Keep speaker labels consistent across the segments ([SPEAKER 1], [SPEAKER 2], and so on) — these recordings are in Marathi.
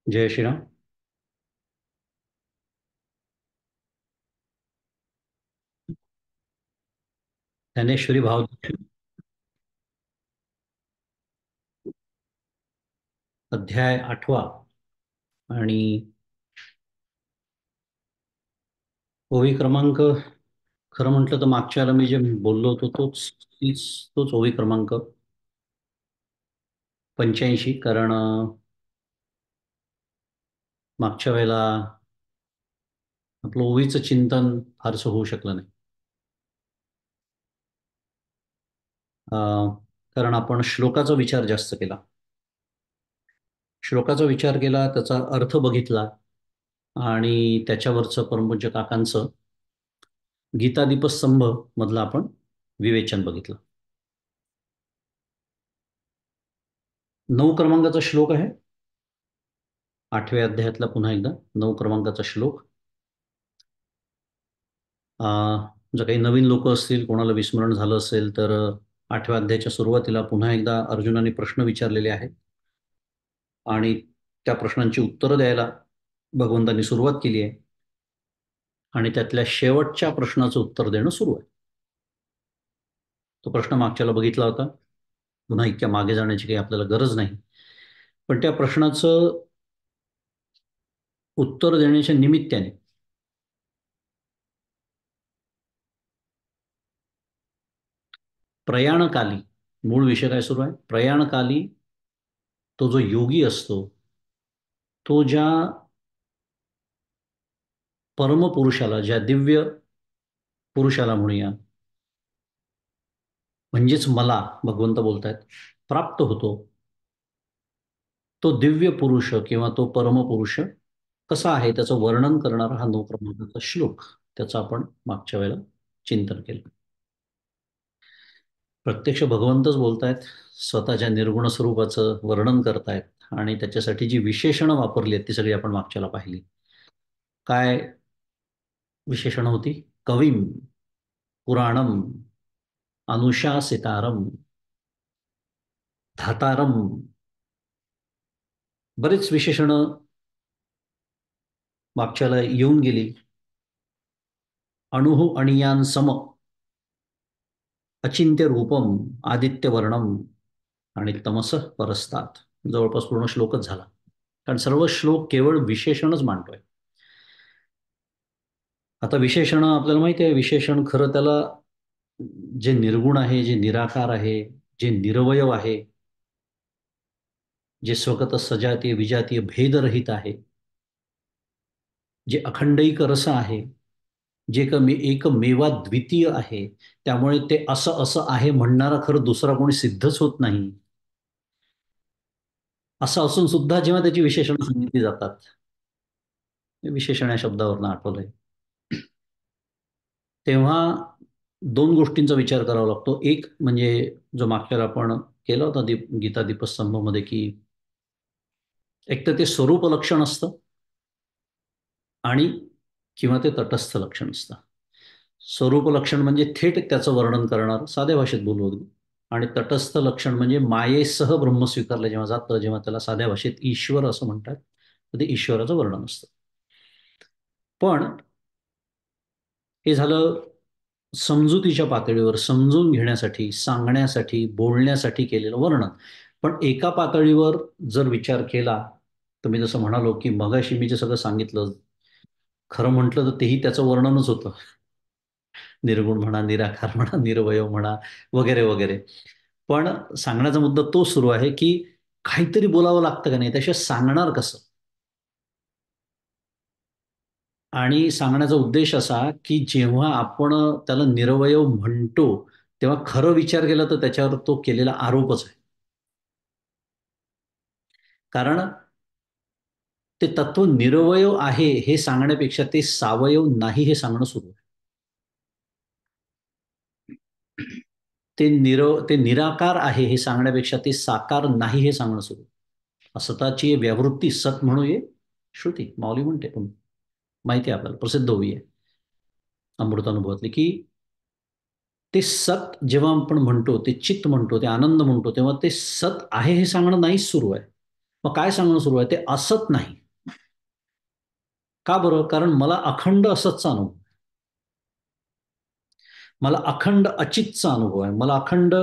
[SPEAKER 1] जय श्रीराम. ज्ञानेश्वरी भाव. अध्याय 8. आणि ओवी क्रमांक, खरं म्हटलं तर मागच्या वेळेला मी जे बोललो होतो तोच ओवी क्रमांक 85. कारण मागच्या वेळेला आपलं ओवीचं चिंतन फारसं होऊ शकलं नाही. कारण आपण श्लोकाचा विचार जास्त केला. श्लोकाचा विचार केला, त्याचा अर्थ बघितला आणि त्याच्यावरचं परमपूज्य काकांचं गीतादीपस्तंभ मधलं आपण विवेचन बघितलं. 9 क्रमांकाचा श्लोक आहे. 8व्या अध्यायातला पुन्हा एकदा 9 क्रमांकाचा श्लोक. जर काही नवीन लोक असतील, कोणाला विस्मरण झालं असेल, तर 8व्या अध्यायाच्या सुरुवातीला पुन्हा एकदा अर्जुनाने प्रश्न विचारलेले आहेत आणि त्या प्रश्नांची उत्तरं द्यायला भगवंतांनी सुरुवात केली आहे आणि त्यातल्या शेवटच्या प्रश्नाचं उत्तर देणं सुरू आहे. तो प्रश्न मागच्याला बघितला होता. पुन्हा इतक्या मागे जाण्याची काही आपल्याला गरज नाही. पण त्या प्रश्नाचं उत्तर देण्याच्या निमित्ताने प्रयाणकाली, मूळ विषय काय सुरू आहे, प्रयाणकाली तो जो योगी असतो, तो ज्या परमपुरुषाला, ज्या दिव्य पुरुषाला म्हणूया, म्हणजेच मला भगवंत बोलतायत, प्राप्त होतो, तो दिव्य पुरुष किंवा तो परमपुरुष कसा आहे त्याचं वर्णन करणारा हा 9 क्रमांकाचा श्लोक, त्याचं आपण मागच्या वेळेला चिंतन केलं. प्रत्यक्ष भगवंतच बोलतायत, स्वतःच्या निर्गुण स्वरूपाचं वर्णन करतायत आणि त्याच्यासाठी जी विशेषणं वापरली आहेत ती सगळी आपण मागच्याला पाहिली. काय विशेषणं होती? कविम, पुराणम, अनुशासितारम, धातारम, बरेच विशेषणं मागच्याला येऊन गेली. अणुः अणियान सम, अचिंत्य रूपम, आदित्य वर्णम आणि तमस परस्तात. जवळपास पूर्ण श्लोकच झाला, कारण सर्व श्लोक केवळ विशेषणच मांडतोय. आता विशेषण आपल्याला माहिती आहे, विशेषण खरं त्याला जे निर्गुण आहे, जे निराकार आहे, जे निरवयव आहे, जे स्वगत सजातीय विजातीय भेदरहित आहे, जे अखंडैक रस आहे, जे एकमेवा द्वितीय आहे, त्यामुळे ते असं असं आहे म्हणणारा खरं दुसरा कोणी सिद्धच होत नाही. असं असून सुद्धा जेव्हा त्याची विशेषणं सांगितली जातात, विशेषण या शब्दावरनं आठवलंय, तेव्हा दोन गोष्टींचा विचार करावा लागतो. एक म्हणजे जो मागच्या आपण केला होता गीता दीपस्तंभामध्ये, की एक तर ते स्वरूप लक्षण असतं आणि किंवा ते तटस्थ लक्षण असतं. स्वरूप लक्षण म्हणजे थेट त्याचं वर्णन करणार, साध्या भाषेत बोलू अगदी. आणि तटस्थ लक्षण म्हणजे मायेसह ब्रह्म स्वीकारलं जेव्हा जातं, जेव्हा त्याला साध्या भाषेत ईश्वर असं म्हणतात, तर ते ईश्वराचं वर्णन असतं. पण हे झालं समजुतीच्या पातळीवर, समजून घेण्यासाठी, सांगण्यासाठी, बोलण्यासाठी केलेलं वर्णन. पण एका पातळीवर जर विचार केला, तर मी जसं म्हणालो की मगाशी मी जे सगळं सांगितलं, खरं म्हटलं तर तेही त्याचं वर्णनच होतं. निर्गुण म्हणा, निराकार म्हणा, निरवयव म्हणा, वगैरे वगैरे. पण सांगण्याचा मुद्दा तो सुरू आहे की काहीतरी बोलावं लागतं का नाही, त्याशिवाय सांगणार कसं. आणि सांगण्याचा उद्देश असा की जेव्हा आपण त्याला निरवयव म्हणतो, तेव्हा खरं विचार केला तर त्याच्यावर तो केलेला आरोपच आहे. कारण ते तत्व निरवयव आहे हे सांगण्यापेक्षा ते सावयव नाही हे सांगणं सुरू आहे. ते निराकार आहे हे सांगण्यापेक्षा ते साकार नाही हे सांगणं सुरू आहे. असताची व्यावृत्ती सत म्हणू ये श्रुती, माऊली म्हणते, पण माहिती आहे आपल्याला, प्रसिद्ध होई आहे अमृतानुभवातली, की ते सत जेव्हा आपण म्हणतो, ते चित्त म्हणतो, ते आनंद म्हणतो, तेव्हा ते सत आहे हे सांगणं नाहीच सुरू आहे. मग काय सांगणं सुरू आहे, ते असत नाही. का बरं? कारण मला अखंड असतचा अनुभव, मला अखंड अचितचा अनुभव आहे, मला अखंड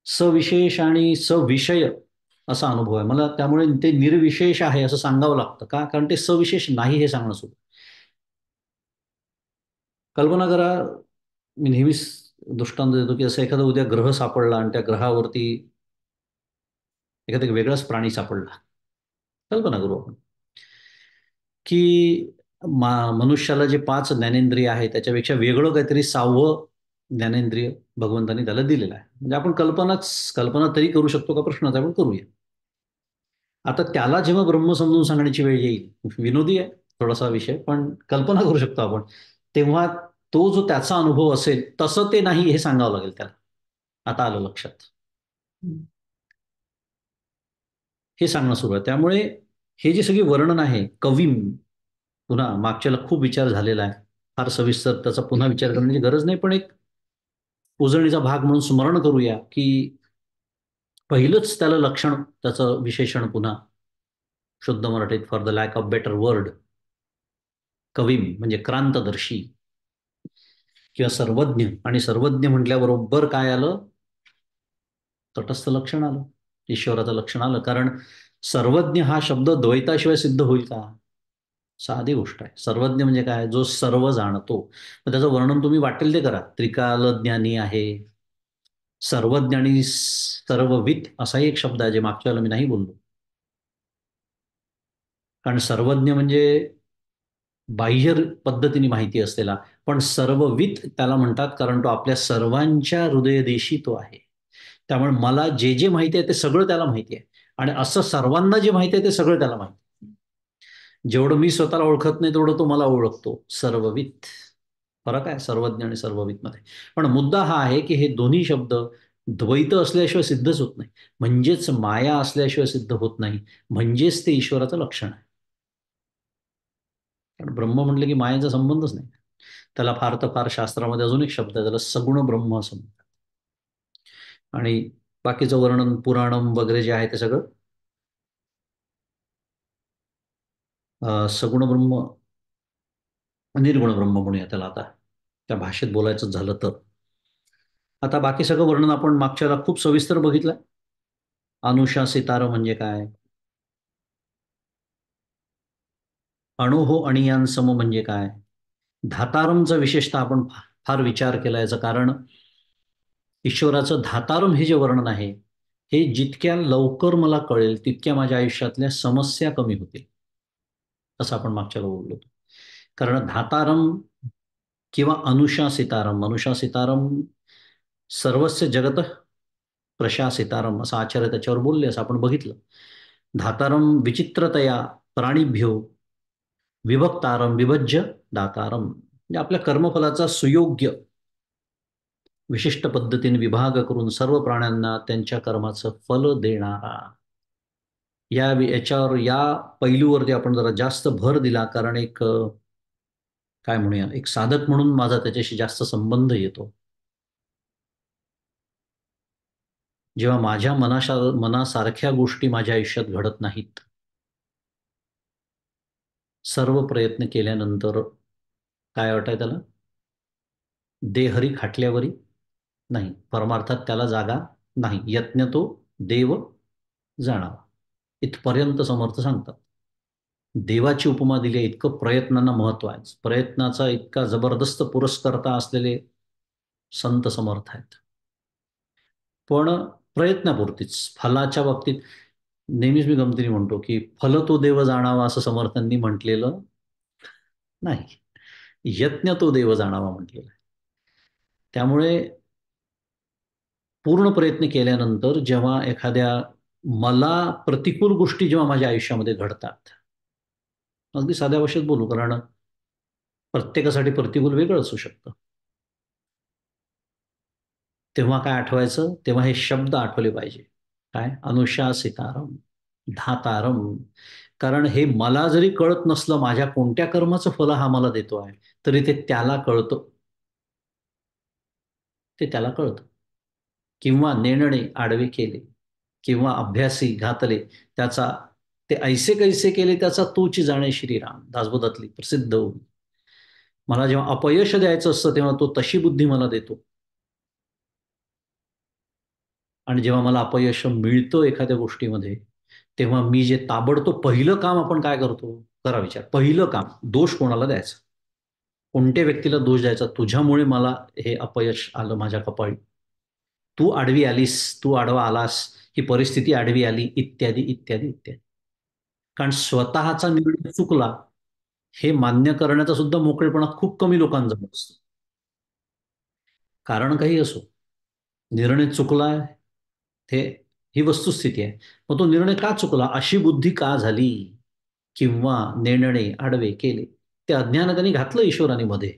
[SPEAKER 1] सविशेष आणि सविषय असा अनुभव आहे मला. त्यामुळे ते निर्विशेष आहे असं सांगावं लागतं. का? कारण ते सविशेष नाही हे सांगणं सुरू. कल्पना करा, मी नेहमीच दृष्टांत देतो की असं एखादा उद्या ग्रह सापडला आणि त्या ग्रहावरती एखादा वेगळाच प्राणी सापडला. कल्पना करू आपण की मनुष्याला जे 5 ज्ञानेंद्रिय आहे त्याच्यापेक्षा वेगळं काहीतरी 6वं ज्ञानेंद्रिय भगवंतानी त्याला दिलेलं आहे. म्हणजे आपण कल्पना तरी करू शकतो का, प्रश्नाचा आपण करूया. आता त्याला जेव्हा ब्रह्म समजून सांगण्याची वेळ येईल, विनोदी आहे थोडासा विषय, पण कल्पना करू शकतो आपण, तेव्हा तो जो त्याचा अनुभव असेल तसं ते नाही हे सांगावं लागेल त्याला. आता आलं लक्षात. हे सांगणं सुरू आहे. त्यामुळे हे जे सगळी वर्णन आहे कवी, पुन्हा मागच्याला खूप विचार झालेला आहे, फार सविस्तर त्याचा पुन्हा विचार करण्याची गरज नाही, पण एक उजळणीचा भाग म्हणून स्मरण करूया की पहिलंच त्याला लक्षण, त्याचं विशेषण पुन्हा शुद्ध मराठीत, for the lack of better word, कवी म्हणजे क्रांतदर्शी किंवा सर्वज्ञ. आणि सर्वज्ञ म्हटल्याबरोबर काय आलं? तटस्थ लक्षण आलं, ईश्वराचं लक्षण आलं. कारण सर्वज्ञ हा शब्द द्वैताशिवाय सिद्ध होईल का? साधी गोष्ट आहे. सर्वज्ञ म्हणजे काय? जो सर्व जाणतो. मग त्याचं वर्णन तुम्ही वाटेल ते करा. त्रिकाल ज्ञानी आहे, सर्वज्ञ आणि सर्ववित असाही एक शब्द आहे, जे मागच्या वेळेला मी नाही बोललो. कारण सर्वज्ञ म्हणजे बाह्य पद्धतीने माहिती असलेला, पण सर्ववित त्याला म्हणतात कारण तो आपल्या सर्वांच्या हृदयदेशी तो आहे. त्यामुळे मला जे जे माहिती आहे ते सगळं त्याला माहिती आहे. आणि असं सर्वांना जे माहिती आहे ते सगळं त्याला माहिती आहे. जेवढं मी स्वतःला ओळखत नाही तेवढं तो मला ओळखतो. सर्ववित. फरक आहे सर्वज्ञ आणि सर्ववित मध्ये. पण मुद्दा हा आहे की हे दोन्ही शब्द द्वैत असल्याशिवाय सिद्धच होत नाही. म्हणजेच माया असल्याशिवाय सिद्ध होत नाही. म्हणजेच ते ईश्वराचं लक्षण आहे. कारण ब्रह्म म्हटलं की मायेचा संबंधच नाही. त्याला फार तर फार शास्त्रामध्ये अजून एक शब्द आहे, त्याला सगुण ब्रह्म असं म्हणतात. आणि बाकीचं वर्णन पुराणम वगैरे जे आहे ते सगळं सगुण ब्रह्म, निर्गुण ब्रह्म म्हणूया त्याला आता, त्या भाषेत बोलायचं झालं तर. आता बाकी सगळं वर्णन आपण मागच्याला खूप सविस्तर बघितलं. अनुषा सितार म्हणजे काय? अणोहो अणियान सम म्हणजे काय? धातारमचा विशेषतः आपण फार विचार केला. याचं कारण ईश्वराचं धातारम हे जे वर्णन आहे, हे जितक्या लवकर मला कळेल तितक्या माझ्या आयुष्यातल्या समस्या कमी होतील, असं आपण मागच्या वेळेला बोललो होतो. कारण धातारम किंवा अनुषा सितारम, अनुषा सितारम सर्वस्य जगत प्रशासितारम असं आचार्य त्याच्यावर बोलले, असं आपण बघितलं. धातारम विचित्रतया प्राणीभ्यो विभक्तारम विभज्य दातारम, म्हणजे आपल्या कर्मफलाचा सुयोग्य विशिष्ट पद्धतीने विभाग करून सर्व प्राण्यांना त्यांच्या कर्माचं फल देणारा. याच्यावर, या पैलूवरती आपण जरा जास्त भर दिला, कारण एक काय म्हणूया, एक साधक म्हणून माझा त्याच्याशी जास्त संबंध येतो. जेव्हा माझ्या मनासारख्या गोष्टी माझ्या आयुष्यात घडत नाहीत, सर्व प्रयत्न केल्यानंतर काय वाटाय त्याला? देहरी खाटल्यावरी नाही, परमार्थात त्याला जागा नाही, यत्न तो देव जाणावा, इथपर्यंत समर्थ सांगतात. देवाची उपमा दिली आहे. इतकं प्रयत्नांना महत्व आहे, प्रयत्नाचा इतका जबरदस्त पुरस्कर्ता असलेले संत समर्थ आहेत. पण प्रयत्नापुरतीच, फलाच्या बाबतीत नेहमीच मी गमतीने म्हणतो की फल तो देव जाणावा असं समर्थांनी म्हटलेलं नाही, यज्ञ तो देव जाणावा म्हटलेला आहे. त्यामुळे पूर्ण प्रयत्न केल्यानंतर जेव्हा एखाद्या मला प्रतिकूल गोष्टी जेव्हा माझ्या आयुष्यामध्ये घडतात, अगदी साध्या भाषेत बोलू, कारण प्रत्येकासाठी प्रतिकूल वेगळं असू शकतं, तेव्हा काय आठवायचं? तेव्हा हे शब्द आठवले पाहिजे. काय? अनुशासितारम, धातारम. कारण हे मला जरी कळत नसलं माझ्या कोणत्या कर्माचं फल हा मला देतो आहे, तरी ते त्याला कळतं. ते त्याला कळतं. किंवा नेणणे आडवे केले, किंवा अभ्यासी घातले त्याचा, ते ऐसे कैसे केले त्याचा तूच जाणे श्रीराम, दासबोधातली प्रसिद्ध ओवी. मला जेव्हा अपयश द्यायचं असतं तेव्हा तो तशी बुद्धी मला देतो, आणि जेव्हा मला अपयश मिळतं एखाद्या गोष्टीमध्ये, तेव्हा मी जे ताबडतोब पहिलं काम आपण काय करतो, करा विचार, पहिलं काम दोष कोणाला द्यायचा, कोणत्या व्यक्तीला दोष द्यायचा, तुझ्यामुळे मला हे अपयश आलं माझ्या कपाळी, तू आडवी आलीस, तू आडवा आलास, ही परिस्थिती आडवी आली, इत्यादी इत्यादी इत्यादी. कारण स्वतःचा निर्णय चुकला हे मान्य करण्याचा सुद्धा मोकळेपणा खूप कमी लोकांजवळ असतो. कारण काही असो, निर्णय चुकलाय, हे ही वस्तुस्थिती आहे. मग तो निर्णय का चुकला, अशी बुद्धी का झाली, किंवा निर्णय आडवे केले, ते अज्ञान त्यांनी घातलं ईश्वराने मध्ये.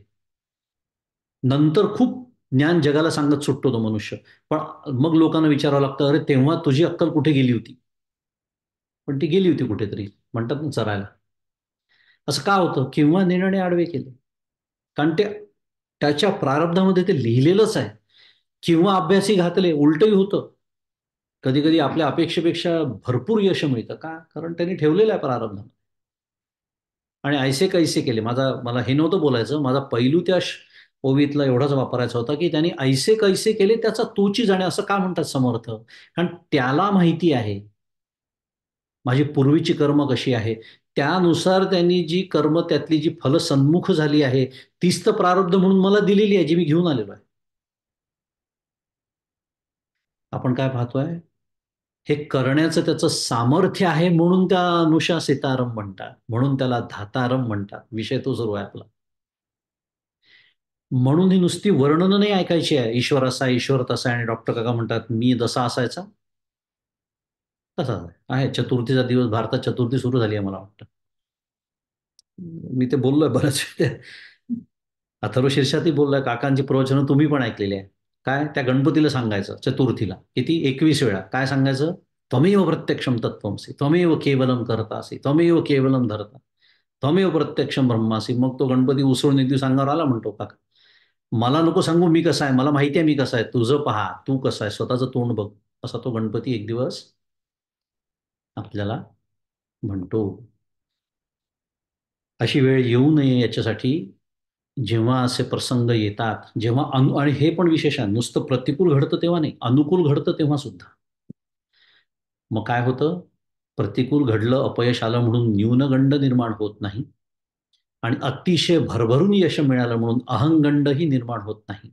[SPEAKER 1] नंतर खूप ज्ञान जगाला सांगत सुटतो तो मनुष्य. पण मग लोकांना विचारावं लागतं, अरे तेव्हा तुझी अक्कल कुठे गेली होती. पण ती गेली होती कुठेतरी, म्हणतात ना चरायला. असं का होतं, किंवा निर्णय आडवे केले. कारण ते त्याच्या प्रारब्धामध्ये ते लिहिलेलंच आहे. किंवा अभ्यासी घातले, उलटही होतं. कधी कधी आपल्या अपेक्षेपेक्षा भरपूर यश मिळतं, का, कारण त्यांनी ठेवलेलं आहे प्रारब्ध. आणि ऐसे कैसे केले, मला हे नव्हतं बोलायचं, माझा पैलू त्या ओवीतला एवढाच वापरायचा होता, की त्यांनी ऐसे कैसे केले त्याचा तूची जाणे, असं का म्हणतात समर्थ, कारण त्याला माहिती आहे माझी पूर्वीची कर्म कशी आहे, त्यानुसार त्यांनी जी कर्म, त्यातली जी फलं सन्मुख झाली आहे, तीच तर प्रारब्ध म्हणून मला दिलेली आहे, जी मी घेऊन आलेलो आहे. आपण काय पाहतोय, हे करण्याचं त्याचं सामर्थ्य आहे, म्हणून त्या अनुषा सीतारम म्हणतात, म्हणून त्याला धातारम म्हणतात. विषय तो सुरू आहे आपला. म्हणून ही नुसती वर्णनं नाही ऐकायची आहे, ईश्वर असा आहे, ईश्वर तसा आहे, आणि डॉक्टर काका म्हणतात मी जसा असायचा तसा आहे. चतुर्थीचा दिवस, भारतात चतुर्थी सुरू झाली आहे मला वाटतं. मी ते बोललोय बऱ्याच वेळा. अथर्व शीर्षातही बोललोय, काकांची प्रवचनं तुम्ही पण ऐकलेली आहे. काय, त्या गणपतीला सांगायचं चतुर्थीला किती 21 वेळा काय सांगायचं, त्वमेव प्रत्यक्षम तत्त्वमसि, त्वमेव केवलम करतासि, त्वमेव केवलम धरता, त्वमेव प्रत्यक्षम ब्रह्मासी. मग तो गणपती उसळून एक दिवस अंगावर आला, म्हणतो काका मला नको सांगू मी कसा आहे, मला माहिती आहे मी कसा आहे, तुझं पहा तू कसा आहे, स्वतःचं तोंड बघ. असा तो गणपती एक दिवस आपल्याला म्हणतो. अशी वेळ येऊ नये याच्यासाठी, जेव्हा असे प्रसंग येतात, जेव्हा आणि हे पण विशेष आहे, नुसतं प्रतिकूल घडतं तेव्हा नाही, अनुकूल घडतं तेव्हा सुद्धा. मग काय होतं, प्रतिकूल घडलं, अपयश आलं म्हणून न्यूनगंड निर्माण होत नाही, आणि अतिशय भरभरून यश मिळालं म्हणून अहंगंडही निर्माण होत नाही.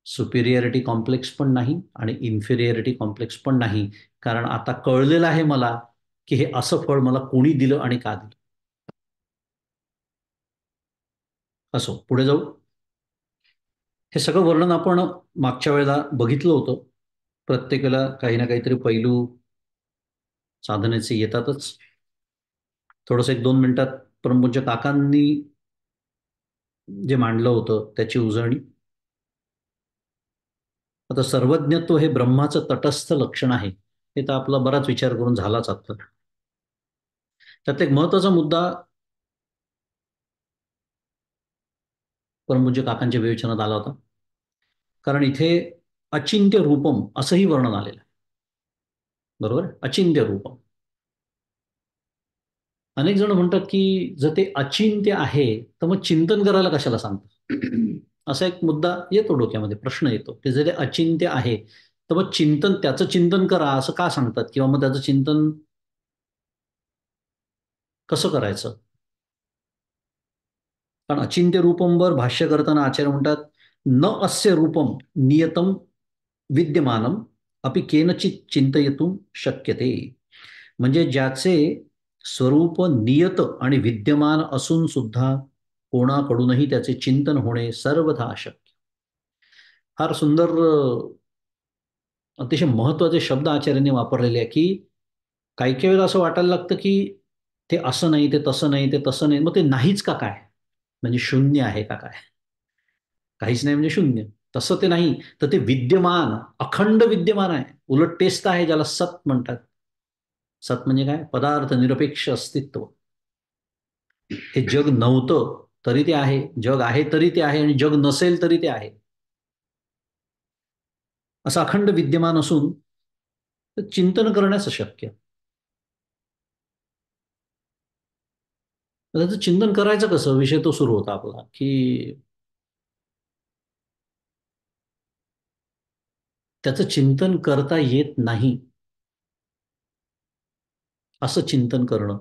[SPEAKER 1] सुपिरियरिटी कॉम्प्लेक्स पण नाही आणि इन्फिरियरिटी कॉम्प्लेक्स पण नाही, कारण आता कळलेलं आहे मला की हे असं फळ मला कोणी दिलं आणि का दिलं. असो, पुढे जाऊ. हे सगळं वर्णन आपण मागच्या वेळेला बघितलं होतं. प्रत्येकाला काही ना काहीतरी पैलू साधनेचे येतातच. थोडंसं 1-2 मिनिटात परमपूज्य काकांनी जे मांडलं होतं त्याची उजळणी. आता सर्वज्ञत्व हे ब्रह्माचं तटस्थ लक्षण आहे, हे तर आपला बराच विचार करून झालाच आता. त्यात एक महत्वाचा मुद्दा परमपूज्य काकांच्या विवेचनात आला होता, कारण इथे अचिंत्य रूपम असंही वर्णन आलेलं आहे. बरोबर, अचिंत्य रूपम. अनेक जण म्हणतात की जर ते अचिंत्य आहे तर मग चिंतन करायला कशाला सांगतात. असा एक मुद्दा येतो डोक्यामध्ये, प्रश्न येतो की जर ते अचिंत्य आहे तर मग चिंतन, त्याचं चिंतन करा असं का सांगतात, किंवा मग त्याचं चिंतन कसं करायचं. कारण अचिंत्य रूपमवर भाष्य करताना आचार्य म्हणतात, न अस्य रूपम नियतम विद्यमानम अपि केनचित चिंतयितुम शक्यते. म्हणजे ज्याचे स्वरूप नियत आणि विद्यमान असून सुद्धा कोणाकडूनही त्याचे चिंतन होणे सर्वथा अशक्य. फार सुंदर, अतिशय महत्वाचे शब्द आचार्यांनी वापरलेले आहे, की काही काही वेळेला असं वाटायला लागतं की ते असं नाही, ते तसं नाही, ते तसं नाही, मग ते नाहीच का काय, म्हणजे शून्य आहे का काय, काहीच नाही म्हणजे शून्य. तसं ते नाही, तर ते विद्यमान, अखंड विद्यमान आहे. उलट तेच तर आहे ज्याला सत म्हणतात. सत म्हणजे काय, पदार्थ निरपेक्ष अस्तित्व. हे जग नव्हतं तरी ते आहे, जग आहे तरी ते आहे, आणि जग नसेल तरी ते आहे. असं अखंड विद्यमान असून चिंतन करण्यास शक्य. त्याचं चिंतन करायचं कसं, विषय तो सुरू होता आपला की त्याचं चिंतन करता येत नाही असं चिंतन करणं,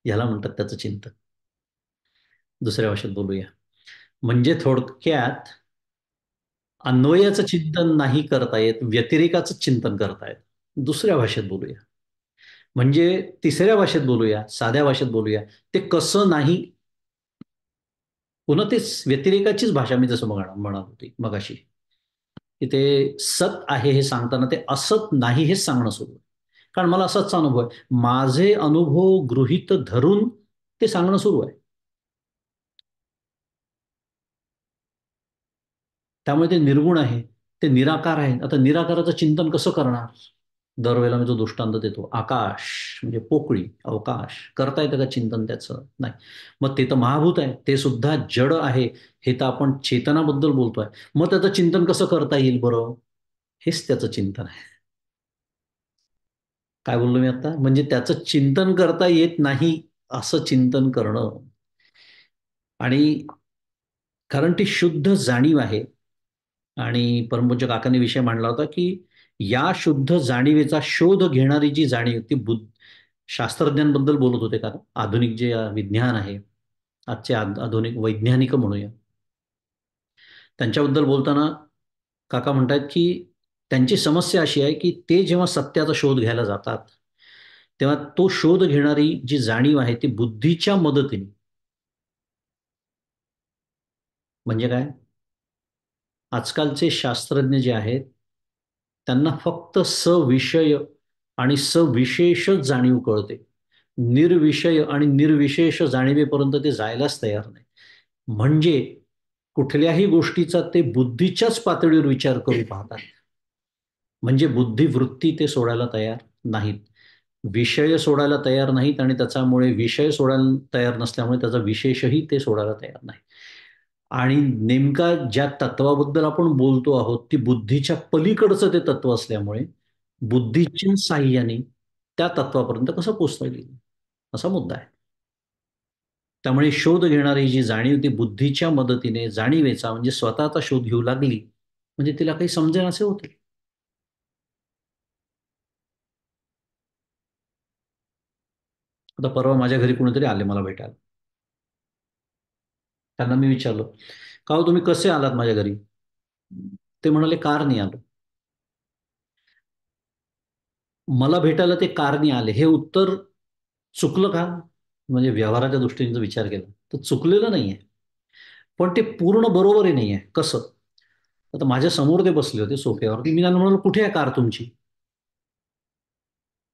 [SPEAKER 1] याला म्हणतात त्याचं चिंतन. दुसऱ्या भाषेत बोलूया, म्हणजे थोडक्यात अन्वयाचं चिंतन नाही करता येत, व्यतिरेकाचं चिंतन करता येत. दुसऱ्या भाषेत बोलूया, म्हणजे तिसऱ्या भाषेत बोलूया, साध्या भाषेत बोलूया, ते कसं नाही. पुन्हा तेच व्यतिरेकाचीच भाषा मी जसं म्हणत होती मगाशी, की ते सत आहे हे सांगताना ते असत नाही हेच सांगणं सुरू आहे. कारण मला असाच अनुभव आहे, माझे अनुभव गृहीत धरून ते सांगणं सुरू आहे. त्यामुळे ते निर्गुण आहे, ते निराकार आहे. आता निराकाराचं चिंतन कसं करणार? दरवेळेला मी जो दृष्टांत देतो, आकाश म्हणजे पोकळी, अवकाश, करता येतं का चिंतन त्याचं? नाही. मग ते तर महाभूत आहे, ते सुद्धा जड आहे, हे तर आपण चेतनाबद्दल बोलतोय. मग त्याचं चिंतन कसं करता येईल बरं? हेच त्याचं चिंतन आहे. काय बोललो मी आता? म्हणजे त्याचं चिंतन करता येत नाही असं चिंतन करणं. आणि कारण ती शुद्ध जाणीव आहे. आणि परमपूज्य काकांनी विषय मांडला होता की या शुद्ध जाणीवेचा शोध घेणारी जी जाणीव ती शास्त्रज्ञांबद्दल बोलत होते का, आधुनिक जे विज्ञान आहे, आजचे आधुनिक वैज्ञानिक म्हणूया, त्यांच्याबद्दल बोलताना काका म्हणतात की त्यांची समस्या अशी आहे की ते जेव्हा सत्याचा शोध घ्यायला जातात, तेव्हा तो शोध घेणारी जी जाणीव आहे ती बुद्धीच्या मदतीने. म्हणजे काय? आजकालचे शास्त्रज्ञ जे आहेत त्यांना फक्त सविषय आणि सविशेष जाणीव कळते. निर्विषय आणि निर्विशेष जाणीवेपर्यंत ते जायलाच तयार नाही. म्हणजे कुठल्याही गोष्टीचा ते बुद्धीच्याच पातळीवर विचार करू पाहतात. म्हणजे बुद्धिवृत्ती ते सोडायला तयार नाहीत, विषय सोडायला तयार नाहीत, आणि त्याच्यामुळे विषय सोडायला तयार नसल्यामुळे त्याचा विशेषही ते सोडायला तयार नाही. आणि नेमका ज्या तत्वाबद्दल आपण बोलतो आहोत ती बुद्धीच्या पलीकडचं ते तत्व असल्यामुळे बुद्धीच्या साह्याने त्या तत्वापर्यंत कसं पोचता येईल असा मुद्दा आहे. त्यामुळे शोध घेणारी जी जाणीव ती बुद्धीच्या मदतीने जाणीवेचा म्हणजे स्वतःचा शोध घेऊ लागली म्हणजे तिला काही समजेन असे होते. आता परवा माझ्या घरी कोणीतरी आले मला भेटायला. त्यांना मी विचारलं, का हो तुम्ही कसे आलात माझ्या घरी? ते म्हणाले कारने आलो. मला भेटायला ते कारने आले, हे उत्तर चुकलं का? म्हणजे व्यवहाराच्या दृष्टीने जर विचार केला तर चुकलेलं नाहीये, पण ते पूर्ण बरोबरही नाहीये. कसं? आता माझ्या समोर ते बसले होते सोफ्यावर, मी त्यांना म्हणालो कुठे आहे कार तुमची?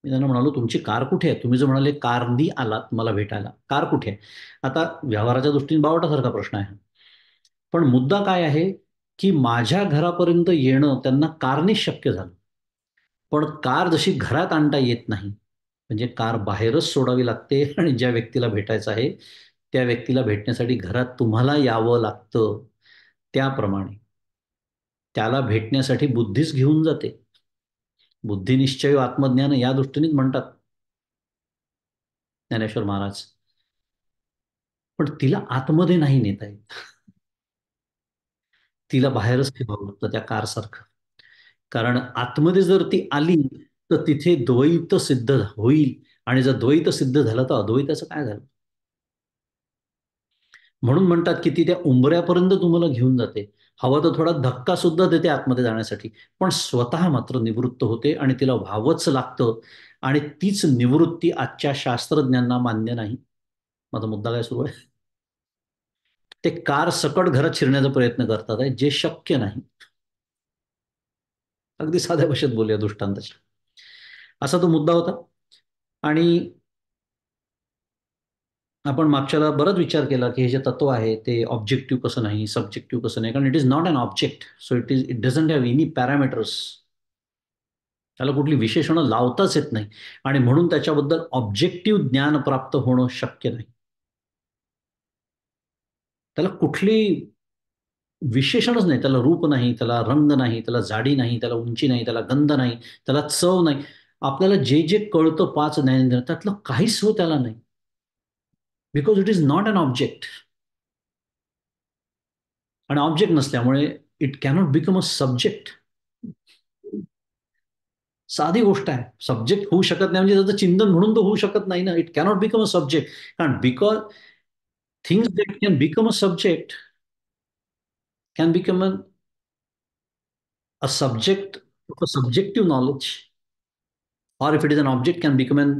[SPEAKER 1] मी त्यांना म्हणालो तुमची कार कुठे आहे? तुम्ही जर म्हणाले कारनी आलात मला भेटायला, कार कुठे आहे? आता व्यवहाराच्या दृष्टीने बावटासारखा प्रश्न आहे. पण मुद्दा काय आहे की माझ्या घरापर्यंत येणं त्यांना कारनेच शक्य झालं. पण कार जशी घरात आणता येत नाही, म्हणजे कार बाहेरच सोडावी लागते आणि ज्या व्यक्तीला भेटायचं आहे त्या व्यक्तीला भेटण्यासाठी घरात तुम्हाला यावं लागतं, त्याप्रमाणे त्याला भेटण्यासाठी बुद्धीच घेऊन जाते. बुद्धिनिश्चय आत्मज्ञान या दृष्टीनेच म्हणतात ज्ञानेश्वर महाराज. पण तिला आतमध्ये नाही नेता येत, तिला बाहेरच ठेवावं लागतं त्या कारसारखं. कारण आतमध्ये जर ती आली तर तिथे द्वैत सिद्ध होईल, आणि जर द्वैत सिद्ध झालं तर अद्वैताचं काय झालं? म्हणून म्हणतात की ती त्या उंबऱ्यापर्यंत तुम्हाला घेऊन जाते. हवा तर थोडा धक्का सुद्धा देते आतमध्ये जाण्यासाठी, पण स्वतः मात्र निवृत्त होते आणि तिला व्हावंच लागतं. आणि तीच निवृत्ती आजच्या शास्त्रज्ञांना मान्य नाही. माझा मुद्दा काय सुरू आहे? ते कार सकट घरात शिरण्याचा प्रयत्न करतात आहे, जे शक्य नाही. अगदी साध्या भाषेत बोलूया दृष्टांताच्या. असा तो मुद्दा होता. आणि आपण मागच्याला बराच विचार केला की हे जे तत्व आहे ते ऑब्जेक्टिव्ह कसं नाही, सब्जेक्टिव्ह कसं नाही, कारण it is not an object, so it doesn't have any parameters. त्याला कुठली विशेषणं लावताच येत नाही, आणि म्हणून त्याच्याबद्दल ऑब्जेक्टिव्ह ज्ञान प्राप्त होणं शक्य नाही. त्याला कुठली विशेषणच नाही, त्याला रूप नाही, त्याला रंग नाही, त्याला जाडी नाही, त्याला उंची नाही, त्याला गंध नाही, त्याला चव नाही. आपल्याला जे जे कळतं पाच ज्ञानेंद्रिय त्यातलं काहीच हो त्याला नाही. Because it is not an object. आणि ऑब्जेक्ट नसल्यामुळे it cannot become a subject. साधी गोष्ट आहे. सब्जेक्ट होऊ शकत नाही म्हणजे त्याचं चिंतन म्हणून तो होऊ शकत नाही ना. It cannot become a subject. कारण because things that can become a subject can become a subject of a subjective knowledge, or if it is an object can become an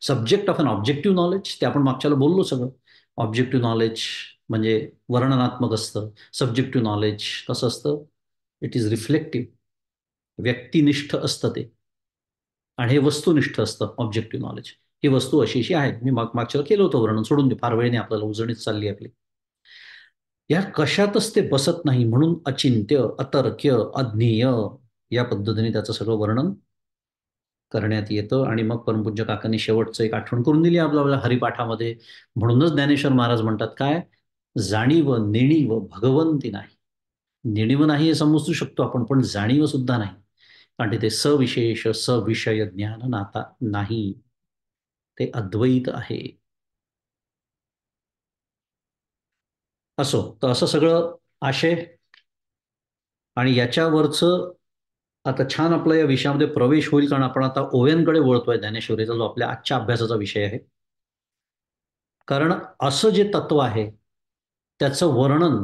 [SPEAKER 1] subject of an objective knowledge. ते आपण मागच्याला बोललो सगळं. ऑब्जेक्टिव्ह नॉलेज म्हणजे वर्णनात्मक असतं. सब्जेक्टिव्ह नॉलेज कसं असतं? इट इज रिफ्लेक्टिव्ह, व्यक्तिनिष्ठ असतं ते. आणि हे वस्तुनिष्ठ असतं ऑब्जेक्टिव्ह नॉलेज. ही वस्तू अशी अशी आहे. मी मागच्याला केलं होतं वर्णन, सोडून दे, फार वेळ नाही आपल्याला, उजळणीच चालली आपली. या कशातच ते बसत नाही म्हणून अचिंत्य, अतर्क्य, अज्ञेय या पद्धतीने त्याचं सगळं वर्णन करण्यात येतं. आणि मग परमपूज्य काकांनी शेवटचं एक आठवण करून दिली आपल्याला हरिपाठामध्ये. म्हणूनच ज्ञानेश्वर महाराज म्हणतात काय? जाणीव नेणीव भगवंती नाही. नेणीव नाही हे समजू शकतो आपण, पण जाणीव सुद्धा नाही. कारण तिथे सविशेष सविषय ज्ञान नाता नाही. ते अद्वैत आहे. असो, तर असं सगळं आशय. आणि याच्यावरचं आता छान आपला या विषयामध्ये प्रवेश होईल, कारण आपण आता ओव्यांकडे वळतोय. ज्ञानेश्वरीचा जो आपल्या आजच्या अभ्यासाचा विषय आहे. कारण असं जे तत्व आहे त्याचं वर्णन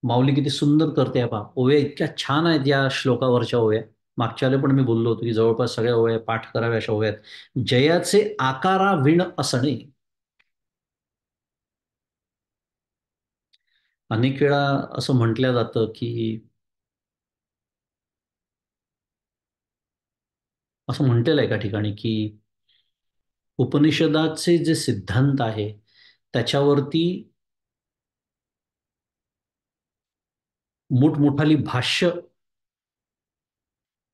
[SPEAKER 1] माऊली किती सुंदर करते पहा. ओव्या इतक्या छान आहेत या श्लोकावरच्या ओव्या. मागच्या वेळेला पण मी बोललो होतो की जवळपास सगळ्या ओव्या पाठ कराव्या अशा ओव्या आहेत. जयाचे आकारा विण असणे. अनेक वेळा असं म्हटलं जातं की, असं म्हटलेलं आहे एका ठिकाणी की उपनिषदाचे जे सिद्धांत आहे त्याच्यावरती मोठमोठाली भाष्य,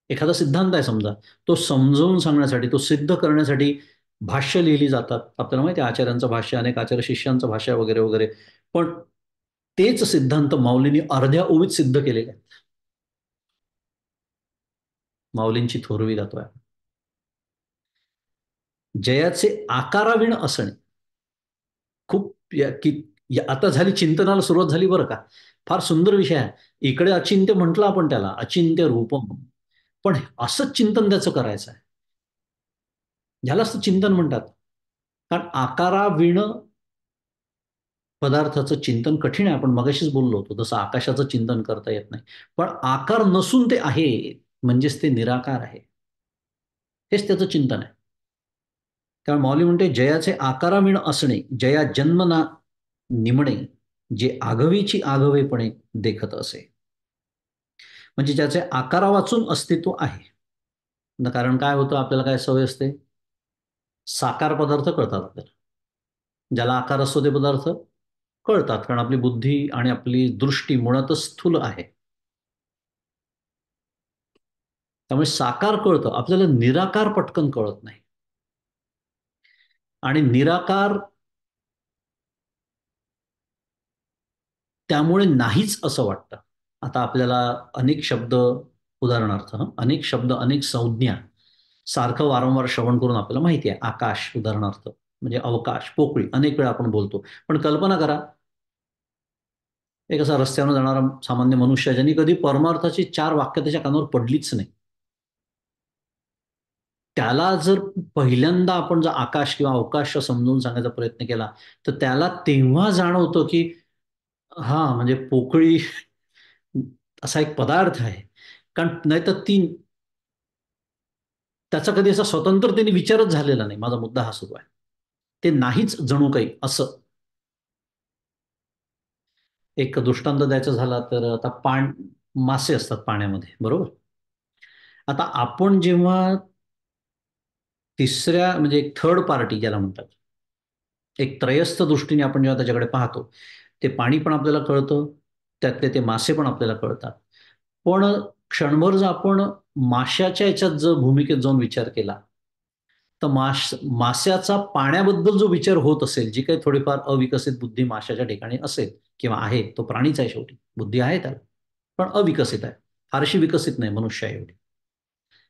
[SPEAKER 1] एखादा सिद्धांत आहे समजा, तो समजावून सांगण्यासाठी, तो सिद्ध करण्यासाठी भाष्य लिहिली जातात. आपल्याला माहिती आहे आचार्यांचं भाष्य, अनेक आचार्य शिष्यांचं भाष्य वगैरे वगैरे. पण तेच सिद्धांत माऊलींनी अर्ध्या ओवीत सिद्ध केलेले आहेत. माऊलींची थोरवी गातोय. जयाचे आकाराविण असणे. खूप आता झाली चिंतनाला सुरुवात झाली बरं का. फार सुंदर विषय आहे. इकडे अचिंत्य म्हटलं आपण त्याला, अचिंत्य रूपम. पण असंच चिंतन त्याचं करायचं आहे. ह्यालाच तर चिंतन म्हणतात. कारण आकाराविण पदार्थाचं चिंतन कठीण आहे. आपण मगाशीच बोललो होतो तसं आकाशाचं चिंतन करता येत नाही. पण आकार नसून ते आहे म्हणजेच ते निराकार आहे. हेच त्याचं चिंतन आहे. कारण माऊली म्हणते जयाचे आकाराविण असणे, जया जन्म ना निमणे, जे आघवीची आघवेपणे देखत असे. म्हणजे ज्याचे आकारा वाचून अस्तित्व आहे. कारण काय होतं, आपल्याला काय सवय असते? साकार पदार्थ कळतात आपल्याला. ज्याला आकार असतो ते पदार्थ कळतात, कारण आपली बुद्धी आणि आपली दृष्टी मुळातच स्थूल आहे. त्यामुळे साकार कळतं आपल्याला, निराकार पटकन कळत नाही. आणि निराकार त्यामुळे नाहीच असं वाटतं. आता आपल्याला अनेक शब्द, उदाहरणार्थ अनेक शब्द, अनेक संज्ञा सारखं वारंवार श्रवण करून आपल्याला माहिती आहे. आकाश उदाहरणार्थ म्हणजे अवकाश, पोकळी अनेक वेळा आपण बोलतो. पण कल्पना करा, एक असा रस्त्यावर जाणारा सामान्य मनुष्य ज्यांनी कधी परमार्थाची चार वाक्य त्याच्या कानावर पडलीच नाही, त्याला जर पहिल्यांदा आपण जर आकाश किंवा अवकाश समजून सांगायचा प्रयत्न केला, तर त्याला तेव्हा जाणवतं की हा म्हणजे पोकळी असा एक पदार्थ आहे. कारण नाहीतर ती, त्याचा कधी असा स्वतंत्रतेने विचारच झालेला नाही. माझा मुद्दा हा सुरू आहे. ते नाहीच जणू काही असं. एक दृष्टांत द्यायचा झाला तर आता मासे असतात पाण्यामध्ये, बरोबर. आता आपण जेव्हा तिसऱ्या म्हणजे एक थर्ड पार्टी ज्याला म्हणतात, एक त्रयस्थ दृष्टीने आपण जेव्हा त्याच्याकडे पाहतो, ते पाणी पण आपल्याला कळतं, त्यातले ते मासे पण आपल्याला कळतात. पण क्षणभर जर आपण माशाच्या याच्यात जर भूमिकेत जाऊन विचार केला, तर माश्याचा पाण्याबद्दल जो विचार होत असेल, जी काही थोडीफार अविकसित बुद्धी माशाच्या ठिकाणी असेल किंवा आहे, तो प्राणीच आहे शेवटी, बुद्धी आहे त्याला, पण अविकसित आहे, फारशी विकसित नाही मनुष्य एवढी.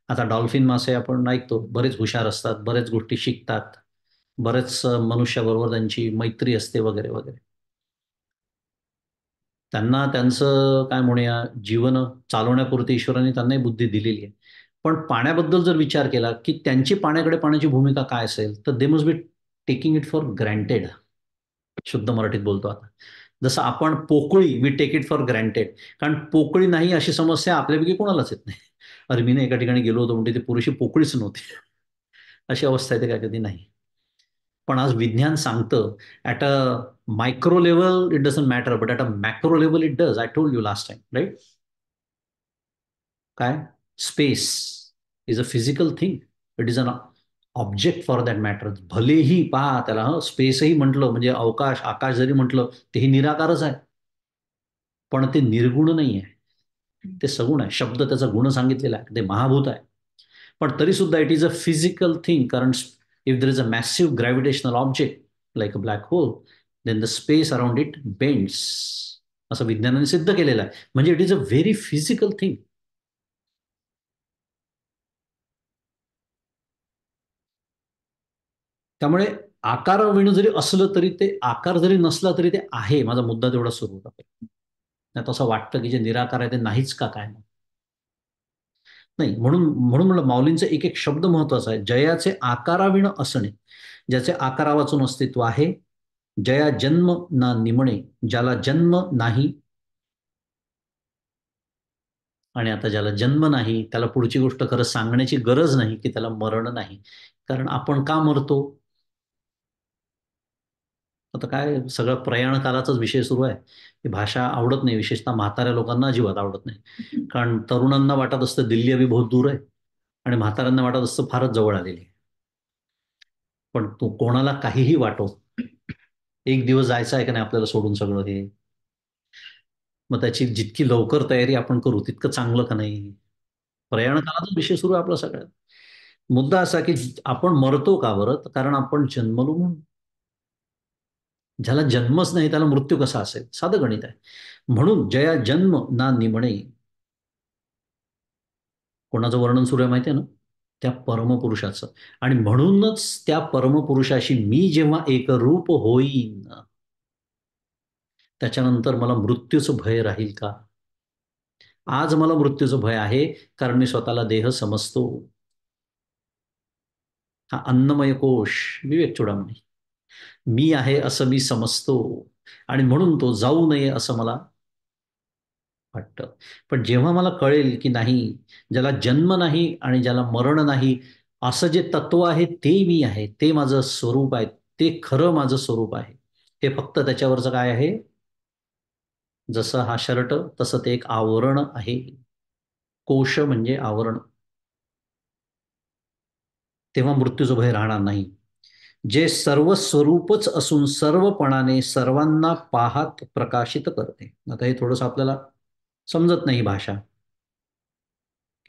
[SPEAKER 1] आता डॉल्फिन मासे आपण ऐकतो, बरेच हुशार असतात, बरेच गोष्टी शिकतात, बरेच मनुष्याबरोबर त्यांची मैत्री असते वगैरे वगैरे. त्यांना त्यांचं काय म्हणूया जीवन चालवण्यापुरती ईश्वराने त्यांनाही बुद्धी दिलेली आहे. पण पाण्याबद्दल जर विचार केला, की त्यांची पाण्याकडे पाण्याची भूमिका काय असेल, तर they must be taking it for granted. शुद्ध मराठीत बोलतो आता. जसं आपण पोकळी, we take it for granted. कारण पोकळी नाही अशी समस्या आपल्यापैकी कोणालाच येत नाही. अरे मी ना एका ठिकाणी गेलो होतो म्हणजे ती पुरेशी पोकळीच नव्हती. अशी अवस्था येते काय कधी नाही. पण आज विज्ञान सांगतं at a micro level it doesn't matter, but at a macro level it does. I told you last time, right? काय? Space is a physical thing. It is an object for that matter. भलेही पहा त्याला स्पेसही म्हटलं म्हणजे अवकाश, आकाश जरी म्हटलं तेही निराकारच आहे. पण ते निर्गुण नाही आहे, ते सगुण आहे. शब्द त्याचा गुण सांगितलेला आहे, ते महाभूत आहे. पण तरी सुद्धा it is a physical thing, कारण if there is a massive gravitational object like a black hole, then the space around it bends. असं विज्ञानाने सिद्ध केलेलं आहे. म्हणजे it is a very physical thing. त्यामुळे आकाराविण जरी असलं तरी ते, आकार जरी नसला तरी ते आहे. माझा मुद्दा तेवढा सुरू होता. नाही तसं वाटतं की जे निराकार आहे ते नाहीच का काय? नाही, म्हणून म्हणून म्हणलं माऊलींचा एक एक शब्द महत्वाचा आहे. जयाचे आकाराविण असणे, ज्याचे आकारा वाचून अस्तित्व आहे. जया जन्म ना निमणे, ज्याला जन्म नाही. आणि आता ज्याला जन्म नाही त्याला पुढची गोष्ट खरं सांगण्याची गरज नाही की त्याला मरण नाही. कारण आपण का मरतो? आता काय सगळं प्रयाण कालाचाच विषय सुरू आहे. ही भाषा आवडत नाही, विशेषतः म्हाताऱ्या लोकांना अजिबात आवडत नाही. कारण तरुणांना वाटत असतं दिल्ली अभी बहुत दूर आहे, आणि म्हाताऱ्यांना वाटत असतं फारच जवळ आलेली आहे. पण तो कोणाला काहीही वाटो, एक दिवस जायचं आहे का नाही आपल्याला सोडून सगळं हे. मग त्याची जितकी लवकर तयारी आपण करू तितकं चांगलं का नाही? प्रयाण काळाचा विषय सुरू आहे आपला सगळ्यात. मुद्दा असा की आपण मरतो का बरं? तर कारण आपण जन्मलो म्हणून. ज्याला जन्मच नाही त्याला मृत्यू कसा असेल? साधं गणित आहे. म्हणून जया जन्म ना निमणे, कोणाचं वर्णन सुरू आहे माहिती आहे ना? त्या परमपुरुषाचं. आणि म्हणूनच त्या परमपुरुषाशी मी जेव्हा एकरूप होईन, त्याच्यानंतर मला मृत्यूचं भय राहील का? आज मला मृत्यूचं भय आहे, कारण मी स्वतःला देह समजतो. हा अन्नमय कोश, विवेक चूडामणी, मी आहे असं मी समजतो. आणि म्हणून तो जाऊ नये असं मला वाटतं. पण जेव्हा मला कळेल की नाही, ज्याला जन्म नाही आणि ज्याला मरण नाही, असं जे तत्व आहे ते मी आहे, ते माझं स्वरूप आहे, ते खरं माझं स्वरूप आहे. हे फक्त त्याच्यावरचं काय आहे? जसं हा शर्ट तसं ते एक आवरण आहे. कोश म्हणजे आवरण. तेव्हा मृत्यूचं भय राहणार नाही. जे सर्व स्वरूपच असून सर्वपणाने सर्वांना पाहात प्रकाशित करते. आता हे थोडंसं आपल्याला समजत नाही भाषा,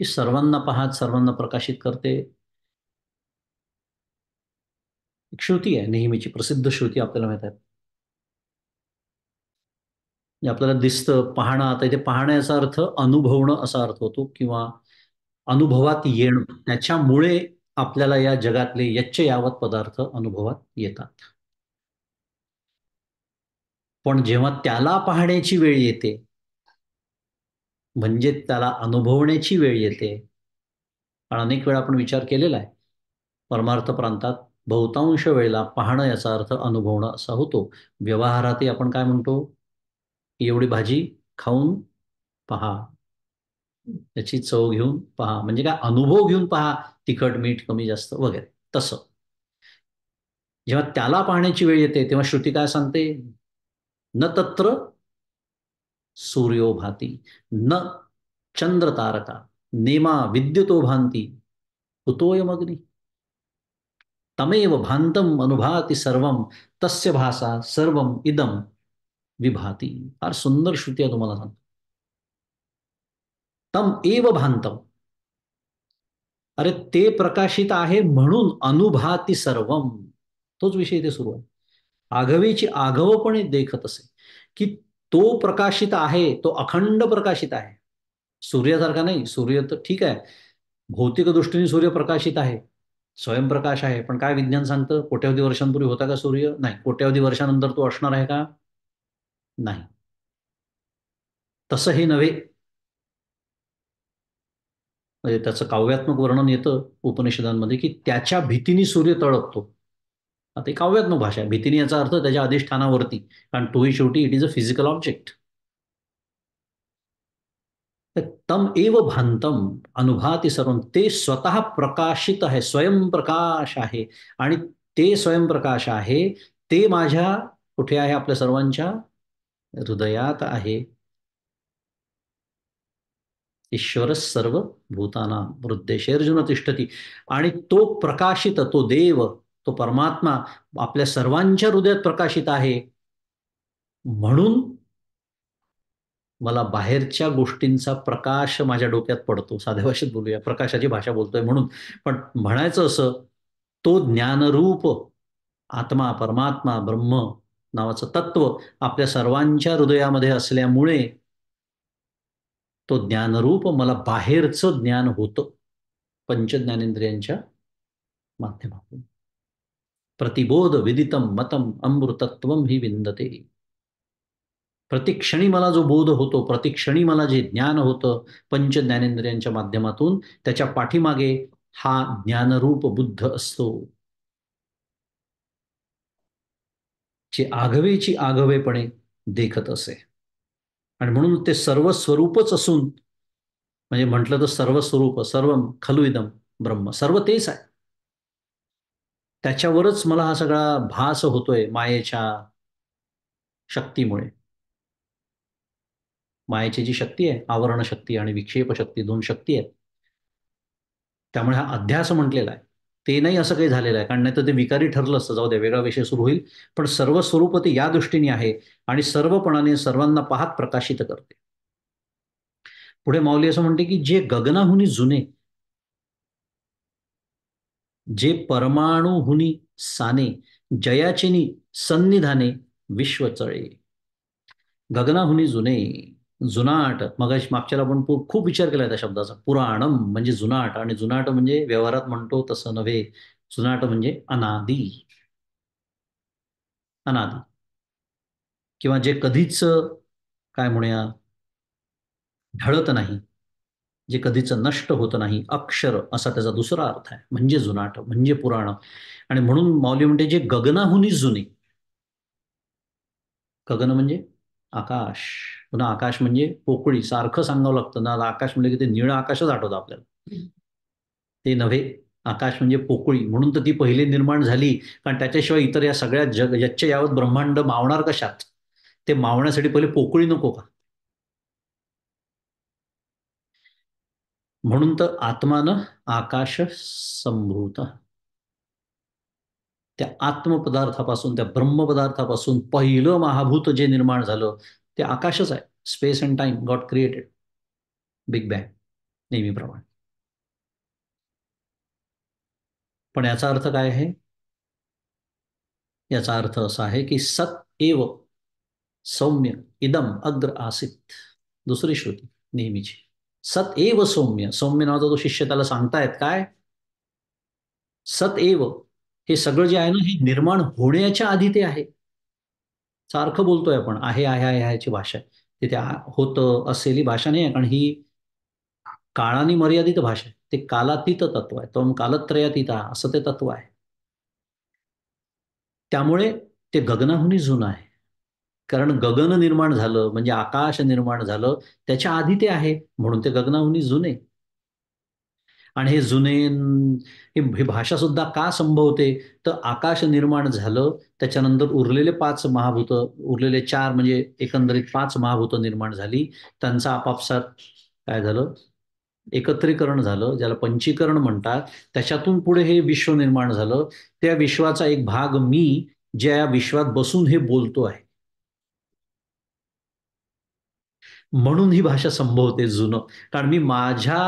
[SPEAKER 1] की सर्वांना पाहात सर्वांना प्रकाशित करते. एक श्रुती आहे नेहमीची, प्रसिद्ध श्रुती आपल्याला माहित आहे. म्हणजे आपल्याला दिसतं पाहणं. आता इथे पाहण्याचा अर्थ अनुभवणं असा अर्थ होतो, किंवा अनुभवात येणं. त्याच्यामुळे आपल्याला या जगातले यच्च यावत पदार्थ अनुभवात येतात. पण जेव्हा त्याला पाहण्याची वेळ येते, म्हणजे त्याला अनुभवण्याची वेळ येते. कारण अनेक वेळा आपण विचार केलेला आहे, परमार्थ प्रांतात बहुतांश वेळेला पाहणं याचा अर्थ अनुभवणं असा होतो. व्यवहारातही आपण काय म्हणतो? एवढी भाजी खाऊन पहा, त्याची चव घेऊन पहा, म्हणजे काय अनुभव घेऊन पहा, तिखट मीठ कमी जास्त वगैरे. तसं जेव्हा त्याला पाहण्याची वेळ येते तेव्हा श्रुती काय सांगते? न तत्र सूर्यो भाती, न चंद्र तारका, नेमा विद्युतो भांती, कुतोयमग्नी, तमेव भांतम अनुभाती सर्वम, तस्य भासा सर्वम इदम विभाती. फार सुंदर श्रुती आहे, तुम्हाला सांगतो. तम एव भांतम, अरे ते प्रकाशित आहे म्हणून अनुभाती सर्वम. तोच विषय इथे सुरू आहे. आघवेची आघवपणे देखत असे, की तो प्रकाशित आहे, तो अखंड प्रकाशित आहे. सूर्यासारखा नाही. सूर्य तर ठीक आहे, भौतिक दृष्टीने सूर्य प्रकाशित आहे, स्वयंप्रकाश आहे. पण काय विज्ञान सांगतं? कोट्यावधी वर्षांपूर्वी होता का सूर्य? नाही. कोट्यावधी वर्षानंतर तो असणार आहे का? नाही. तसं हे नव्हे. म्हणजे त्याचं काव्यात्मक वर्णन येतं उपनिषदांमध्ये, की त्याच्या भीतीने सूर्य तळपतो. आता ही काव्यात्मक भाषा आहे. भीतीने याचा अर्थ त्याच्या अधिष्ठानावरती, कारण तोही शेवटी it is a physical object. तर तम एव भांतम अनुभाती सर्व, ते स्वतः प्रकाशित आहे, स्वयंप्रकाश आहे. आणि ते स्वयंप्रकाश आहे, ते माझ्या कुठे आहे? आपल्या सर्वांच्या हृदयात आहे. ईश्वर सर्व भूताना हृदय अर्जुन तिष्ठती. आणि तो प्रकाशित, तो देव, तो परमात्मा आपल्या सर्वांच्या हृदयात प्रकाशित आहे. म्हणून मला बाहेरच्या गोष्टींचा प्रकाश माझ्या डोक्यात पडतो. साध्या भाषेत बोलूया, प्रकाशाची भाषा बोलतोय म्हणून. पण म्हणायचं असं, तो ज्ञानरूप आत्मा, परमात्मा, ब्रह्म नावाचं तत्व आपल्या सर्वांच्या हृदयामध्ये असल्यामुळे तो ज्ञानरूप मला बाहेरचं ज्ञान होतं पंच ज्ञानेंद्रियांच्या माध्यमातून. प्रतिबोध विदितम मतम अमृतत्वम ही विंदते. प्रतिक्षणी मला जो बोध होतो, प्रतिक्षणी मला जे ज्ञान होतं पंच ज्ञानेंद्रियांच्या माध्यमातून, त्याच्या पाठीमागे हा ज्ञानरूप बुद्ध असतो, जे आघवेची आघवेपणे देखत असे. आणि म्हणून ते सर्व स्वरूपच असून, म्हणजे म्हटलं तर सर्व स्वरूप, सर्व खलु इदम ब्रह्म, सर्व तेच आहे. त्याच्यावरच मला हा सगळा भास होतोय मायेच्या शक्तीमुळे. मायेची जी शक्ती आहे, आवरण शक्ती आणि विक्षेप शक्ती, दोन शक्ती आहेत. त्यामुळे हा अध्यास म्हटलेला आहे. ते नाही असं काही झालेलं आहे, कारण नाही तर ते विकारी ठरलं असतं. जाऊ द्या, वेगळा विषय सुरू होईल. पण सर्व स्वरूप ते या दृष्टीने आहे आणि सर्वपणाने सर्वांना पाहत प्रकाशित करते. पुढे माऊली असं म्हणते, की जे गगनाहुनी जुने, जे परमाणुहुनी साने, जयाचिनी सन्निधाने विश्व चळे. गगनाहुनी जुने, जुनाट. मग मागच्याला आपण खूप विचार केला त्या शब्दाचा. पुराणम म्हणजे जुनाट, आणि जुनाट म्हणजे व्यवहारात म्हणतो तसं नव्हे. जुनाट म्हणजे अनादी. अनादी. किंवा जे कधीच काय म्हणूया, ढळत नाही, जे कधीच नष्ट होत नाही, अक्षर असा त्याचा दुसरा अर्थ आहे. म्हणजे जुनाट म्हणजे पुराण. आणि म्हणून माऊली म्हणते जे गगनाहुनी जुने. गगन म्हणजे आकाश. पुन्हा आकाश म्हणजे पोकळी. सारखं सांगावं लागतं ना, आकाश म्हणजे की ते निळं आकाशच आठवतं आपल्याला. ते नव्हे. आकाश म्हणजे पोकळी. म्हणून तर ती पहिले निर्माण झाली, कारण त्याच्याशिवाय इतर या सगळ्या जग यच्च यावत ब्रह्मांड मावणार कशात? ते मावण्यासाठी पहिले पोकळी नको का? म्हणून तर आत्मानं आकाश संभूत. त्या आत्मपदार्थापासून, त्या ब्रह्मपदार्थापासून पहिलं महाभूत जे निर्माण झालं ते आकाशच आहे. Space and time got created. Big bang नेहमीप्रमाणे. पण याचा अर्थ काय आहे? याचा अर्थ असा आहे की सत एव सौम्य इदम अग्र आसित. दुसरी श्रुती नेहमीची. सत एव सौम्य. सौम्य नावाचा तो शिष्य त्याला सांगतायत काय? सत एव, हे सगळं जे आहे ना, हे निर्माण होण्याच्या आधी ते आहे. सारखं बोलतोय आपण आहे आहे आहे ह्याची भाषा आहे. ते त्या होतं असेल ही भाषा नाही आहे, कारण ही काळाने मर्यादित भाषा आहे. ते कालातीत तत्व आहे. तो कालत्रयातीत असं ते तत्व आहे. त्यामुळे ते गगनाहुनी जुनं आहे. कारण गगन निर्माण झालं म्हणजे आकाश निर्माण झालं, त्याच्या आधी ते आहे, म्हणून ते गगनाहुनी जुने. आणि हे जुने, ही भाषा सुद्धा का संभवते? तर आकाश निर्माण झालं, त्याच्यानंतर उरलेले पाच महाभूत, उरलेले चार म्हणजे एकंदरीत पाच महाभूत निर्माण झाली. त्यांचं आपापसात काय झालं? एकत्रीकरण झालं, ज्याला पंचीकरण म्हणतात. त्याच्यातून पुढे हे विश्व निर्माण झालं. त्या विश्वाचा एक भाग मी, ज्या विश्वात बसून हे बोलतो आहे. म्हणून ही भाषा संभवते जुनं. कारण मी माझ्या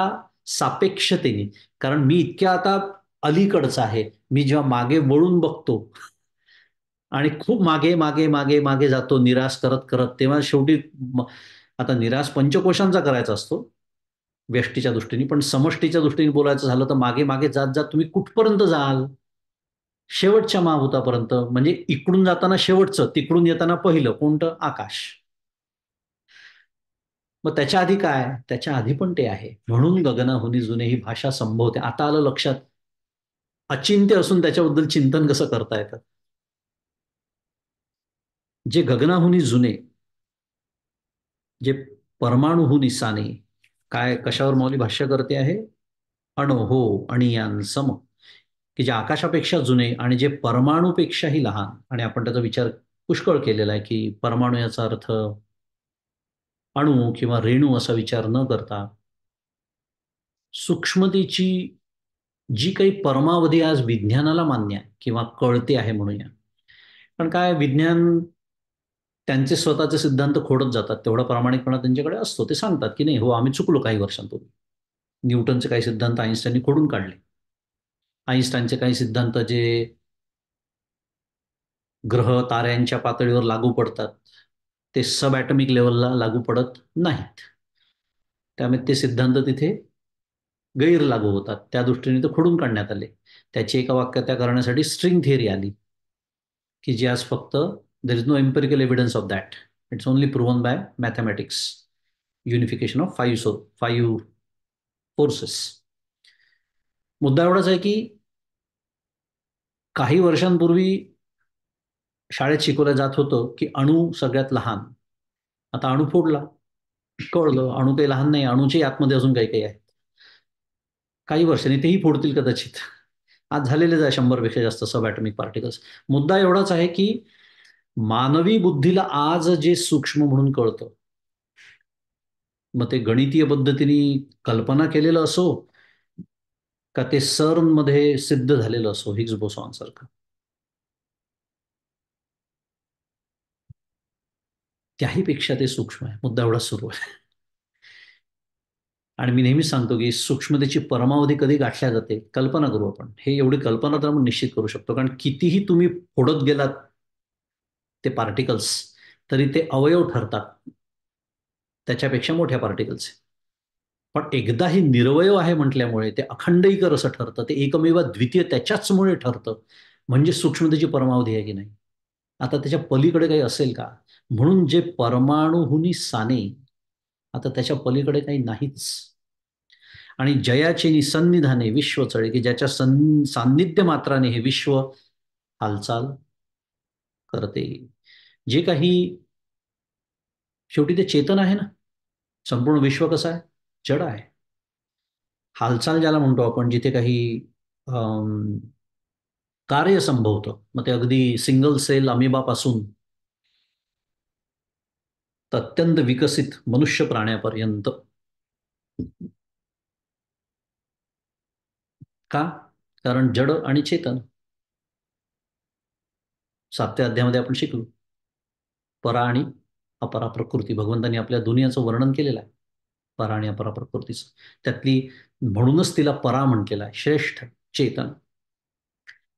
[SPEAKER 1] सापेक्षतेने. कारण मी इतक्या आता अलीकडचा आहे, मी जेव्हा मागे वळून बघतो आणि खूप मागे मागे मागे मागे जातो निराश करत करत, तेव्हा शेवटी आता निराश पंचकोशांचा करायचा असतो व्यष्टीच्या दृष्टीने, पण समष्टीच्या दृष्टीने बोलायचं झालं तर मागे मागे जात जात तुम्ही कुठपर्यंत जाल? शेवटच्या महाभूतापर्यंत. म्हणजे इकडून जाताना शेवटचं, तिकडून येताना पहिलं कोणतं? आकाश. मग त्याच्या आधी काय? त्याच्या आधी पण ते आहे. म्हणून गगनाहुनी जुने ही भाषा संभवते. आता आलं लक्षात, अचिंत्य असून त्याच्याबद्दल चिंतन कसं करता येतं. जे गगनाहुनी जुने, जे परमाणुहुनी साने, काय कशावर माऊली भाष्य करते आहे? अणो हो अणियान सम, की जे आकाशापेक्षा जुने आणि जे परमाणूपेक्षाही लहान. आणि आपण त्याचा विचार पुष्कळ केलेला आहे की परमाणू याचा अर्थ अणू किंवा रेणू असा विचार न करता सूक्ष्मतेची जी काही परमावधी आज विज्ञानाला मान्य आहे किंवा कळते आहे म्हणूया. पण काय, विज्ञान त्यांचे स्वतःचे सिद्धांत खोडत जातात, तेवढा प्रामाणिकपणा त्यांच्याकडे असतो. ते सांगतात की नाही हो, आम्ही चुकलो काही वर्षांपूर्वी. न्यूटनचे काही सिद्धांत आईन्स्टाईननी खोडून काढले. आईन्स्टाईनचे काही सिद्धांत जे ग्रह ताऱ्यांच्या पातळीवर लागू पडतात, ते सब ॲटमिक लेवलला लागू पडत नाहीत. त्यामुळे ते सिद्धांत तिथे गैर लागू होतात. त्या दृष्टीने ते खोडून काढण्यात आले. त्याची एका वाक्यात करण्यासाठी स्ट्रिंग थिअरी आली, की जी आज फक्त there is no empirical evidence of that. It's only proven by mathematics, unification of five forces. मुद्दा एवढाच आहे की काही वर्षांपूर्वी शाळेत शिकवलं जात होतं की अणू सगळ्यात लहान. आता अणू फोडला, कळलं अणू काही लहान नाही, अणूच्या आतमध्ये अजून काही काही आहे. काही वर्षांनी तेही फोडतील कदाचित. आज झालेलेच आहे 100 पेक्षा जास्त सब ॲटॉमिक पार्टिकल्स. मुद्दा एवढाच आहे की मानवी बुद्धीला आज जे सूक्ष्म म्हणून कळतं, मग ते गणितीय पद्धतीने कल्पना केलेलं असो का ते CERN मध्ये सिद्ध झालेलं असो, हिग्स बोसॉन सारखं, त्याही पेक्षा ते सूक्ष्म आहे. मुद्दा एवढा सुरू आहे. आणि मी नेहमीच सांगतो की सूक्ष्मतेची परमावधी कधी गाठल्या जाते, कल्पना करू आपण. हे एवढी कल्पना तर आपण निश्चित करू शकतो, कारण कितीही तुम्ही फोडत गेलात ते पार्टिकल्स, तरी ते अवयव ठरतात त्याच्यापेक्षा मोठ्या पार्टिकल्स. पण एकदा हे निर्वयव आहे म्हटल्यामुळे ते अखंडईकर असं ठरतं, ते एकमेव द्वितीय त्याच्याचमुळे ठरतं. म्हणजे सूक्ष्मतेची परमावधी आहे की नाही. आता त्याच्या पलीकडे काही असेल का? म्हणून जे परमाणुहुनी साने, आता त्याच्या पलीकडे काही नाहीच. आणि जयाचे निसन्निधाने विश्व चळे, की ज्याच्या सान्निध्य मात्राने हे विश्व हालचाल करते. जे काही, शेवटी ते चेतन आहे ना. संपूर्ण विश्व कसं आहे? जड आहे. हालचाल ज्याला म्हणतो आपण, जिथे काही अम, कार्य संभवतं, मग ते अगदी सिंगल सेल अमिबापासून तर अत्यंत विकसित मनुष्य प्राण्यापर्यंत. का? कारण जड आणि चेतन. 7व्या अध्यायामध्ये आपण शिकलो, परा आणि अपरा प्रकृती. भगवंतांनी आपल्या दुनियाचं वर्णन केलेलं आहे, परा आणि अपरा प्रकृतीचं. त्यातली म्हणूनच तिला परा म्हटलेलं आहे, श्रेष्ठ चेतन.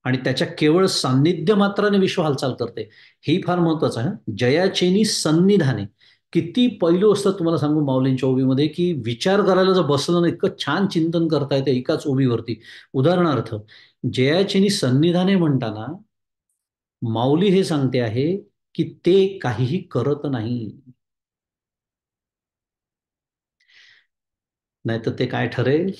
[SPEAKER 1] आणि त्याच्या केवळ सान्निध्य मात्राने विश्व हालचाल करते. हे फार महत्वाचं आहे. जयाचेनी सन्निधाने, किती पैलू असतात तुम्हाला सांगू माऊलींच्या ओवीमध्ये, की विचार करायला जर बसलं ना, इतकं छान चिंतन करता येतं एकाच ओवीवरती. उदाहरणार्थ, जयाचेनी सन्निधाने म्हणताना माऊली हे सांगते आहे की ते काहीही करत नाही. नाहीतर ते काय ठरेल?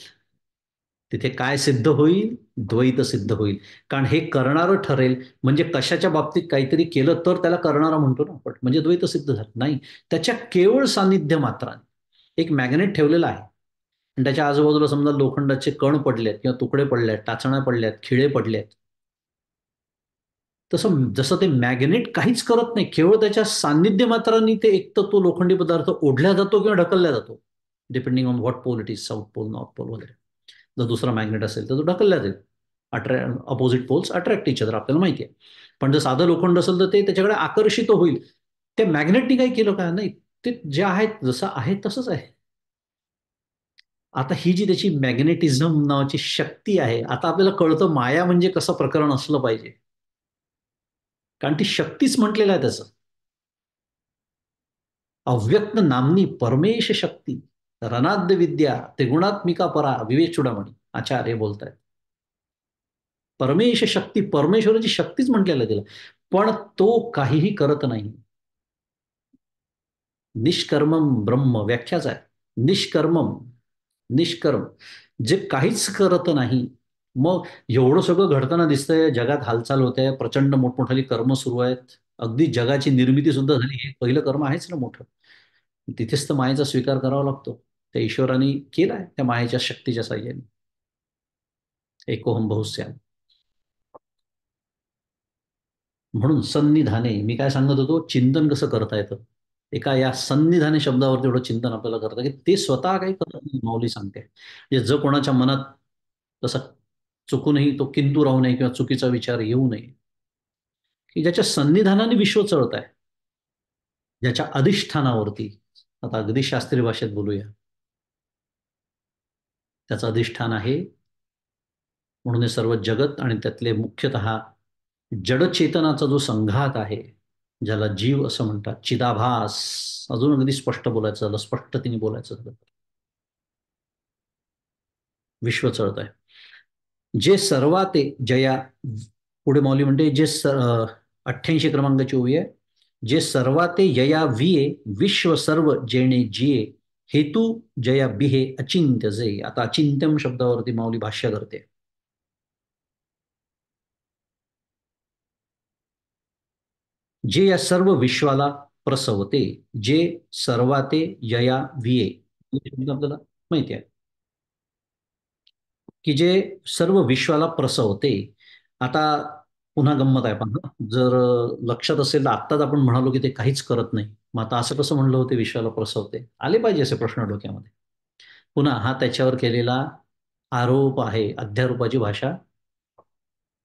[SPEAKER 1] तिथे काय सिद्ध होईल? द्वैत सिद्ध होईल. कारण हे करणारं ठरेल, म्हणजे कशाच्या बाबतीत काहीतरी केलं तर त्याला करणारा म्हणतो ना आपण, म्हणजे द्वैत सिद्ध झालं नाही. त्याच्या केवळ सान्निध्य मात्राने एक मॅग्नेट ठेवलेला आहे आणि त्याच्या आजूबाजूला समजा लोखंडाचे कण पडलेत किंवा तुकडे पडलेत, टाचण्या पडल्यात, खिळे पडलेत, तसं जसं ते मॅग्नेट काहीच करत नाही, केवळ त्याच्या सान्निध्य मात्राने ते एक तर तो लोखंडी पदार्थ ओढला जातो किंवा ढकलला जातो, depending on what pole it is, south pole, north pole वगैरे. जर दुसरा मॅग्नेट असेल तर तो ढकलला जाईल. Opposite poles attract each other, आपल्याला माहिती आहे. पण जर साधं लोखंड असेल तर ते त्याच्याकडे आकर्षित होईल. त्या मॅग्नेटनी काही केलं का? नाही, ते जे आहे जसं आहे तसंच आहे. आता ही जी त्याची मॅग्नेटिझम नावाची शक्ती आहे, आता आपल्याला कळतं माया म्हणजे कसं प्रकरण असलं पाहिजे. कारण ती शक्तीच म्हटलेलं आहे त्याचं. अव्यक्त नामनी परमेश शक्ती, रनाद्य विद्या त्रिगुणात्मिका परा विवेक चुडामणी आचार्य बोलतायत. परमेश शक्ती, परमेश्वराची शक्तीच म्हटलेलं आहे तिला. पण तो काहीही करत नाही. निष्कर्मम ब्रह्म व्याख्याच आहे. निष्कर्मम, निष्कर्म, जे काहीच करत नाही. मग एवढं सगळं घडताना दिसतंय, जगात हालचाल होते आहे, प्रचंड मोठमोठाली कर्म सुरू आहेत, अगदी जगाची निर्मिती सुद्धा झाली, हे पहिलं कर्म आहेच ना मोठं. तिथेच तर मायेचा स्वीकार करावा लागतो. त्या ईश्वराने केलाय त्या मायेच्या शक्तीच्या साह्याने. एकोहम बहुस्याम. म्हणून सन्निधाने, मी काय सांगत होतो, चिंतन कसं करता येतं. एका या सन्निधाने शब्दावरती एवढं चिंतन आपल्याला करतं की ते स्वतः काही करत नाही, माऊली सांगते. म्हणजे जर कोणाच्या मनात तसा चुकूनही तो किंतू राहू नये किंवा चुकीचा विचार येऊ नये, की ज्याच्या सन्निधानाने विश्व चळत आहे, ज्याच्या अधिष्ठानावरती, आता अगदी शास्त्रीय भाषेत बोलूया, त्याचं अधिष्ठान आहे. म्हणून हे सर्व जगत आणि त्यातले मुख्यतः जडचेतनाचा जो संघात आहे, ज्याला जीव असं म्हणतात, चिदाभास, अजून अगदी स्पष्ट बोलायचं झालं, स्पष्टतेने बोलायचं झालं, विश्व चळत आहे. जे सर्वाते जया, पुढे मौली म्हणते, 88 ओवी आहे. जे सर्वाते यया विये विश्व सर्व जेणे जिये हेतू जया बिहे अचिंत्य जे. आता अचिंत्यम शब्दावरती माऊली भाष्य करते. जे या सर्व विश्वाला प्रसवते, जे सर्वाते यया विये, आपल्याला माहिती आहे की जे सर्व विश्वाला प्रसवते. आता पुन्हा गंमत आहे, पण जर लक्षात असेल तर आत्ताच आपण म्हणालो की ते काहीच करत नाही, मग आता असं कसं म्हणलं होते विश्वाला प्रसवते, आले पाहिजे असे प्रश्न डोक्यामध्ये. पुन्हा हा त्याच्यावर केलेला आरोप आहे, अध्यारोपाची भाषा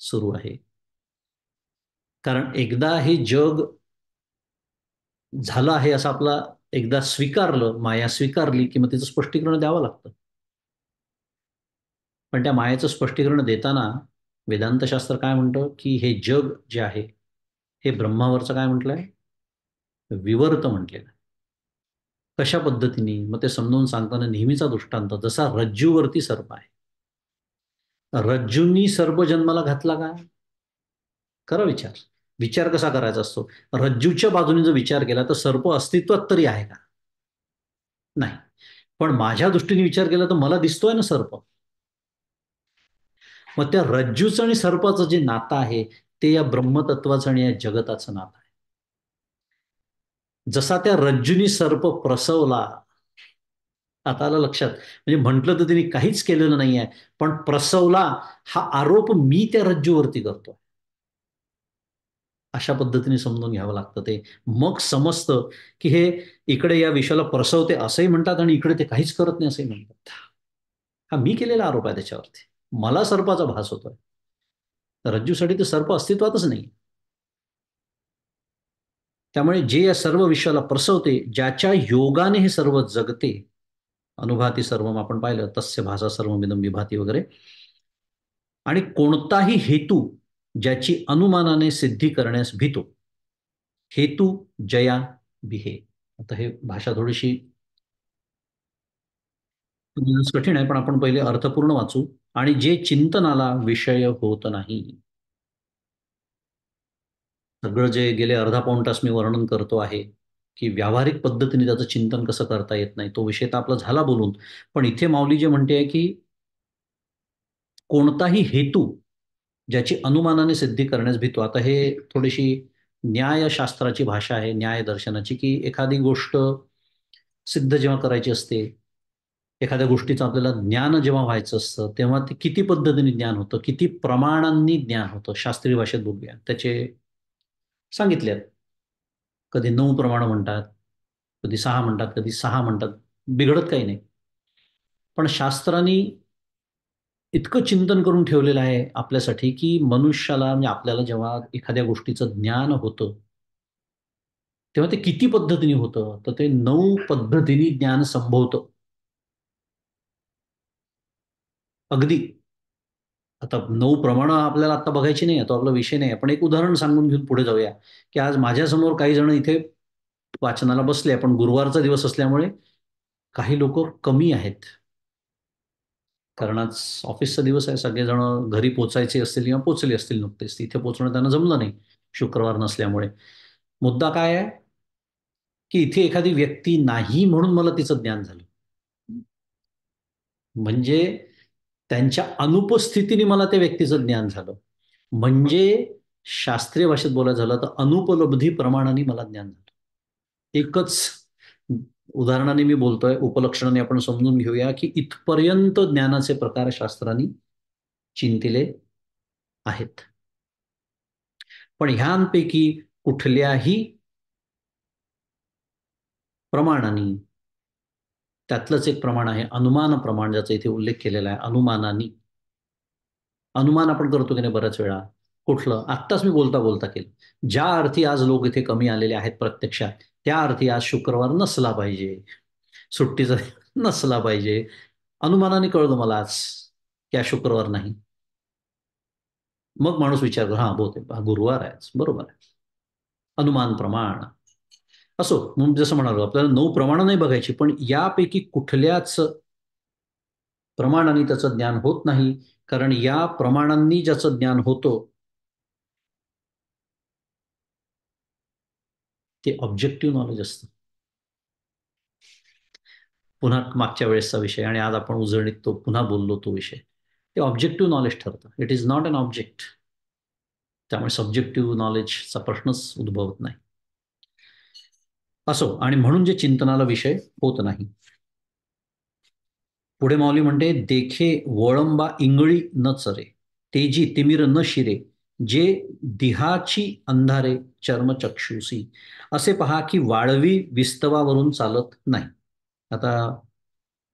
[SPEAKER 1] सुरू आहे. कारण एकदा हे जग झालं आहे असं आपला एकदा स्वीकारलं, माया स्वीकारली की मग तिचं स्पष्टीकरण द्यावं लागतं. पण त्या मायेचं स्पष्टीकरण देताना वेदांतशास्त्र काय म्हणतं की हे जग जे आहे, हे ब्रह्मावरचं काय म्हटलंय, विवर्त म्हटलेलं आहे. कशा पद्धतीने, मग ते समजावून सांगताना नेहमीचा दृष्टांत, जसा रज्जूवरती सर्प आहे, रज्जूंनी सर्प जन्माला घातला का, करा विचार. विचार कसा करायचा असतो, रज्जूच्या बाजूने जर विचार केला तर सर्प अस्तित्वात तरी आहे का, नाही. पण माझ्या दृष्टीने विचार केला तर मला दिसतोय ना सर्प. मग त्या रज्जूचं आणि सर्पाचं जे नातं आहे, ते या ब्रह्मतत्वाचं आणि या जगताचं नातं आहे. जसा त्या रज्जूनी सर्प प्रसवला, आता आलं लक्षात, म्हणजे म्हटलं तर तिने काहीच केलेलं नाहीये, पण प्रसवला हा आरोप मी त्या रज्जूवरती करतो, अशा पद्धतीने समजून घ्यावं लागतं ते. मग समजतं की हे इकडे या विषयाला प्रसवते असंही म्हणतात आणि इकडे ते काहीच करत नाही असंही म्हणतात. हा मी केलेला आरोप आहे त्याच्यावरती, मला सर्पाचा भास होतोय. रज्जूसाठी तर सर्प अस्तित्वातच नाही. त्यामुळे जे या सर्व विश्वाला प्रसवते, ज्याच्या योगाने हे सर्व जगते, अनुभूती सर्व आपण पाहिलं, तस्य भाषा सर्वमिदं विभाती वगैरे, आणि कोणताही हेतू ज्याची अनुमानाने सिद्धी करण्यास भीतो, हेतू जया बिहे. आता हे भाषा थोडीशी कठीण आहे, पण आपण पहिले अर्थपूर्ण वाचू. आणि जे चिंतनाला विषय होत नाही, सगळं जे गेले अर्धा पाऊण तास मी वर्णन करतो आहे की व्यावहारिक पद्धतीने त्याचं चिंतन कसं करता येत नाही, तो विषय तर आपला झाला बोलून. पण इथे माऊली जे म्हणते की कोणताही हेतू ज्याची अनुमानाने सिद्धी करण्यास भीतो. आता हे थोडीशी न्यायशास्त्राची भाषा आहे, न्याय दर्शनाची, की एखादी गोष्ट सिद्ध जेव्हा करायची असते, एखाद्या गोष्टीचं आपल्याला ज्ञान जेव्हा व्हायचं असतं, तेव्हा ते किती पद्धतीने ज्ञान होतं, किती प्रमाणांनी ज्ञान होतं, शास्त्रीय भाषेत बोलूया, त्याचे सांगितले आहेत. कधी 9 प्रमाण म्हणतात, कधी 6 म्हणतात, कधी 6 म्हणतात, बिघडत काही नाही. पण शास्त्रांनी इतकं चिंतन करून ठेवलेलं आहे आपल्यासाठी की मनुष्याला, म्हणजे आपल्याला जेव्हा एखाद्या गोष्टीचं ज्ञान होतं, तेव्हा ते किती पद्धतीने होतं, तर ते 9 पद्धतीने ज्ञान संभवतं. अगदी. आता 9 प्रमाणं आपल्याला आता बघायची नाही, तो आपला विषय नाही. आपण एक उदाहरण सांगून घेऊन पुढे जाऊया, की आज माझ्यासमोर काही जण इथे वाचनाला बसले. पण गुरुवारचा दिवस असल्यामुळे काही लोक कमी आहेत. कारण आज ऑफिसचा दिवस आहे, सगळेजण घरी पोचायचे असतील किंवा पोचले असतील नुकतेच. तिथे पोचणं त्यांना जमलं नाही शुक्रवार नसल्यामुळे. मुद्दा काय आहे, की इथे एखादी व्यक्ती नाही म्हणून मला तिचं ज्ञान झालं. म्हणजे त्यांच्या अनुपस्थितीने मला त्या व्यक्तीचं ज्ञान झालं. म्हणजे शास्त्रीय भाषेत बोलायचं झालं तर अनुपलब्धी प्रमाणाने मला ज्ञान झालं. एकच उदाहरणाने मी बोलतोय, उपलक्षणाने आपण समजून घेऊया की इथपर्यंत ज्ञानाचे प्रकार शास्त्रांनी चिंतिले आहेत. पण ह्यांपैकी कुठल्याही प्रमाणाने, त्यातलंच एक प्रमाण आहे अनुमान प्रमाण, ज्याचा इथे उल्लेख केलेला आहे. अनुमानानी अनुमान आपण करतो की नाही बऱ्याच वेळा. कुठलं? आत्ताच मी बोलता बोलता केलं. ज्या अर्थी आज लोक इथे कमी आलेले आहेत प्रत्यक्षात, त्या अर्थी आज शुक्रवार नसला पाहिजे, सुट्टीचा नसला पाहिजे. अनुमानाने कळलं मला आज की आज शुक्रवार नाही. मग माणूस विचार करतो, हा बहुतेक हा गुरुवार आहे आज. बरोबर आहे. अनुमान प्रमाण असो. म्हणून जसं म्हणालो, आपल्याला 9 प्रमाणं नाही बघायची, पण यापैकी कुठल्याच प्रमाणाने त्याचं ज्ञान होत नाही. कारण या प्रमाणांनी ज्याचं ज्ञान होतं ते ऑब्जेक्टिव्ह नॉलेज असतं. पुन्हा मागच्या वेळेसचा विषय आणि आज आपण उजळणीत तो पुन्हा बोललो तो विषय. ते ऑब्जेक्टिव्ह नॉलेज ठरतं. It is not an object. त्यामुळे सब्जेक्टिव्ह नॉलेजचा प्रश्नच उद्भवत नाही. असो. आणि म्हणून जे चिंतनाला विषय होत नाही. पुढे माऊली म्हणते, देखे वळंबा इंगळी न चरे, तेजी तिमिर न शिरे, जे दिहाची अंधारे चर्मचक्षुसी. असे पहा की वाळवी विस्तवावरून चालत नाही. आता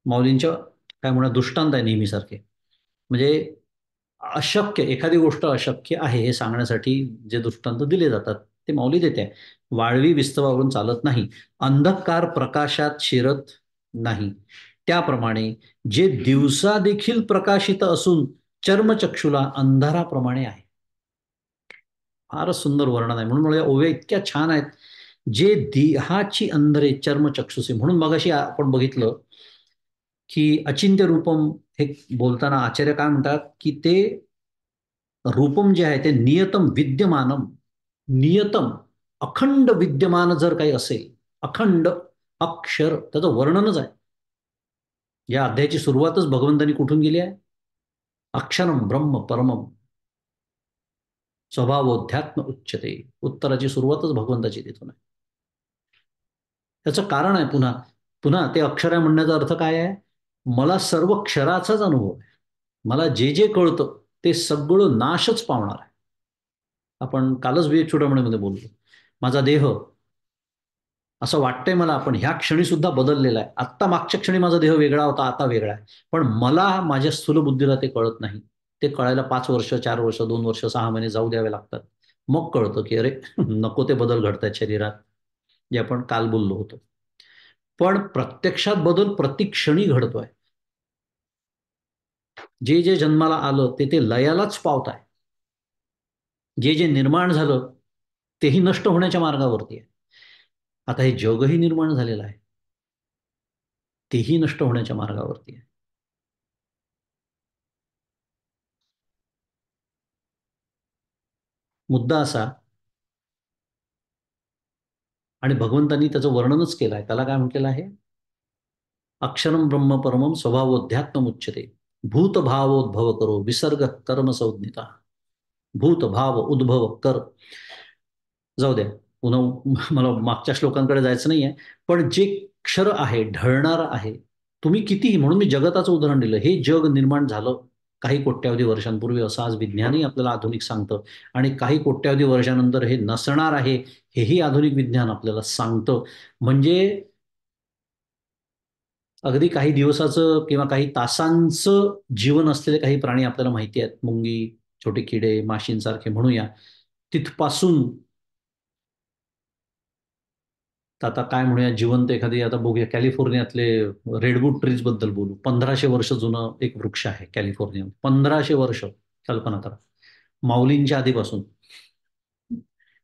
[SPEAKER 1] माऊलींच्या काय म्हणा दृष्टांत आहे नेहमीसारखे. म्हणजे अशक्य, एखादी गोष्ट अशक्य आहे हे सांगण्यासाठी जे दृष्टांत दिले जातात ते माऊली देते. वाळवी विस्तवावरून चालत नाही, अंधकार प्रकाशात शिरत नाही. त्याप्रमाणे जे दिवसा देखील प्रकाशित असून चर्मचक्षुला अंधाराप्रमाणे आहे. फारच सुंदर वर्णन आहे. म्हणून मला या ओव्या इतक्या छान आहेत. जे देहाची अंधरे चर्मचक्षुसे. म्हणून मगाशी आपण बघितलं की अचिंत्य रूपम हे बोलताना आचार्य काय म्हणतात, की ते रूपम जे आहे ते नियतम विद्यमानम. नियतम अखंड विद्यमान जर काही असेल, अखंड अक्षर, त्याचं वर्णनच आहे. या अध्यायाची सुरुवातच भगवंतानी कुठून केली आहे? अक्षरम ब्रह्म परमम स्वभावोध्यात्म उच्चते. उत्तराची सुरुवातच भगवंताची तिथून आहे. त्याचं कारण आहे पुन्हा पुन्हा ते अक्षर आहे म्हणण्याचा अर्थ काय आहे? मला सर्व क्षराचाच अनुभव आहे. मला जे जे कळतं ते सगळं नाशच पावणार आहे. आपण कालच विवेक चुडामणीमध्ये बोललो. माझा देह असं वाटतंय मला आपण ह्या क्षणी सुद्धा बदललेला आहे. आत्ता मागच्या क्षणी माझा देह वेगळा होता, आता वेगळा आहे. पण मला माझ्या स्थूल बुद्धीला ते कळत नाही. ते कळायला 5 वर्ष, 4 वर्ष, 2 वर्ष, 6 महिने जाऊ द्यावे लागतात. मग कळतं की अरे नको ते बदल घडतायत शरीरात, जे आपण काल बोललो होतो. पण प्रत्यक्षात बदल प्रतिक्षणी घडतोय. जे जे जन्माला आलं ते ते लयालाच पावत आहे. जे जे निर्माण झालं तेही नष्ट होण्याच्या मार्गावरती आहे. आता हे जगही निर्माण झालेलं आहे, तेही नष्ट होण्याच्या मार्गावरती आहे. मुद्दा असा, आणि भगवंतांनी त्याचं वर्णनच केलं आहे. त्याला काय म्हटलेलं आहे? अक्षरम ब्रह्म परमम स्वभावोध्यात्म उच्यते. भूतभावोद्भव करो विसर्ग कर्म संज्ञिता. भूतभाव उद्भव कर. जाऊ द्या, पुन्हा मला मागच्या श्लोकांकडे जायचं नाहीये. पण जे क्षर आहे, ढळणार आहे. तुम्ही कितीही, म्हणून मी जगताचं उदाहरण दिलं. हे जग निर्माण झालं काही कोट्यावधी वर्षांपूर्वी, असं आज विज्ञानही आपल्याला आधुनिक सांगतं. आणि काही कोट्यावधी वर्षानंतर हे नसणार आहे हेही आधुनिक विज्ञान आपल्याला सांगतं. म्हणजे अगदी काही दिवसाचं किंवा काही तासांचं जीवन असलेले काही प्राणी आपल्याला माहिती आहेत. मुंगी, छोटे किडे, माशींसारखे म्हणूया. तिथपासून तर आता काय म्हणूया, जिवंत एखादी आता बघूया, कॅलिफोर्नियातले रेडवूड ट्रीज बद्दल बोलू. 1500 वर्ष जुनं एक वृक्ष आहे कॅलिफोर्निया. 1500 वर्ष, कल्पना करा. माऊलींच्या आधीपासून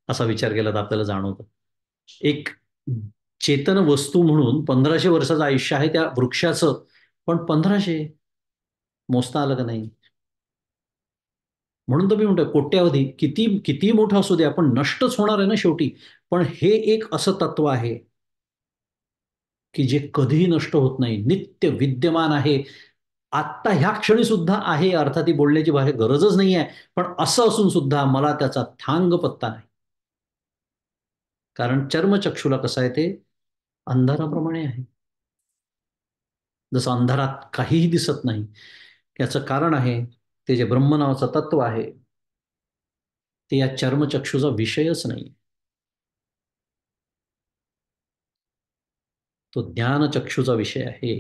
[SPEAKER 1] असा विचार केला तर आपल्याला जाणवतं. एक चेतन वस्तू म्हणून 1500 वर्षाचं आयुष्य आहे त्या वृक्षाचं. पण 1500 मोजता आलं का नाही? म्हणून तर मी म्हणतोय, कोट्यावधी किती किती मोठं असू द्या, पण नष्टच होणार आहे ना शेवटी. पण हे एक असं तत्व आहे की जे कधीही नष्ट होत नाही, नित्य विद्यमान आहे. आत्ता ह्या क्षणी सुद्धा आहे, अर्थात ही बोलण्याची बाहेर गरजच नाही आहे. पण असं असून सुद्धा मला त्याचा थांग पत्ता नाही. कारण चर्मचक्षुला कसं आहे, ते अंधाराप्रमाणे आहे. जसं अंधारात काहीही दिसत नाही, याचं कारण आहे ते जे ब्रह्म नावाचं तत्व आहे, ते या चर्मचक्षुचा विषयच नाही. तो ज्ञानचक्षुचा विषय आहे.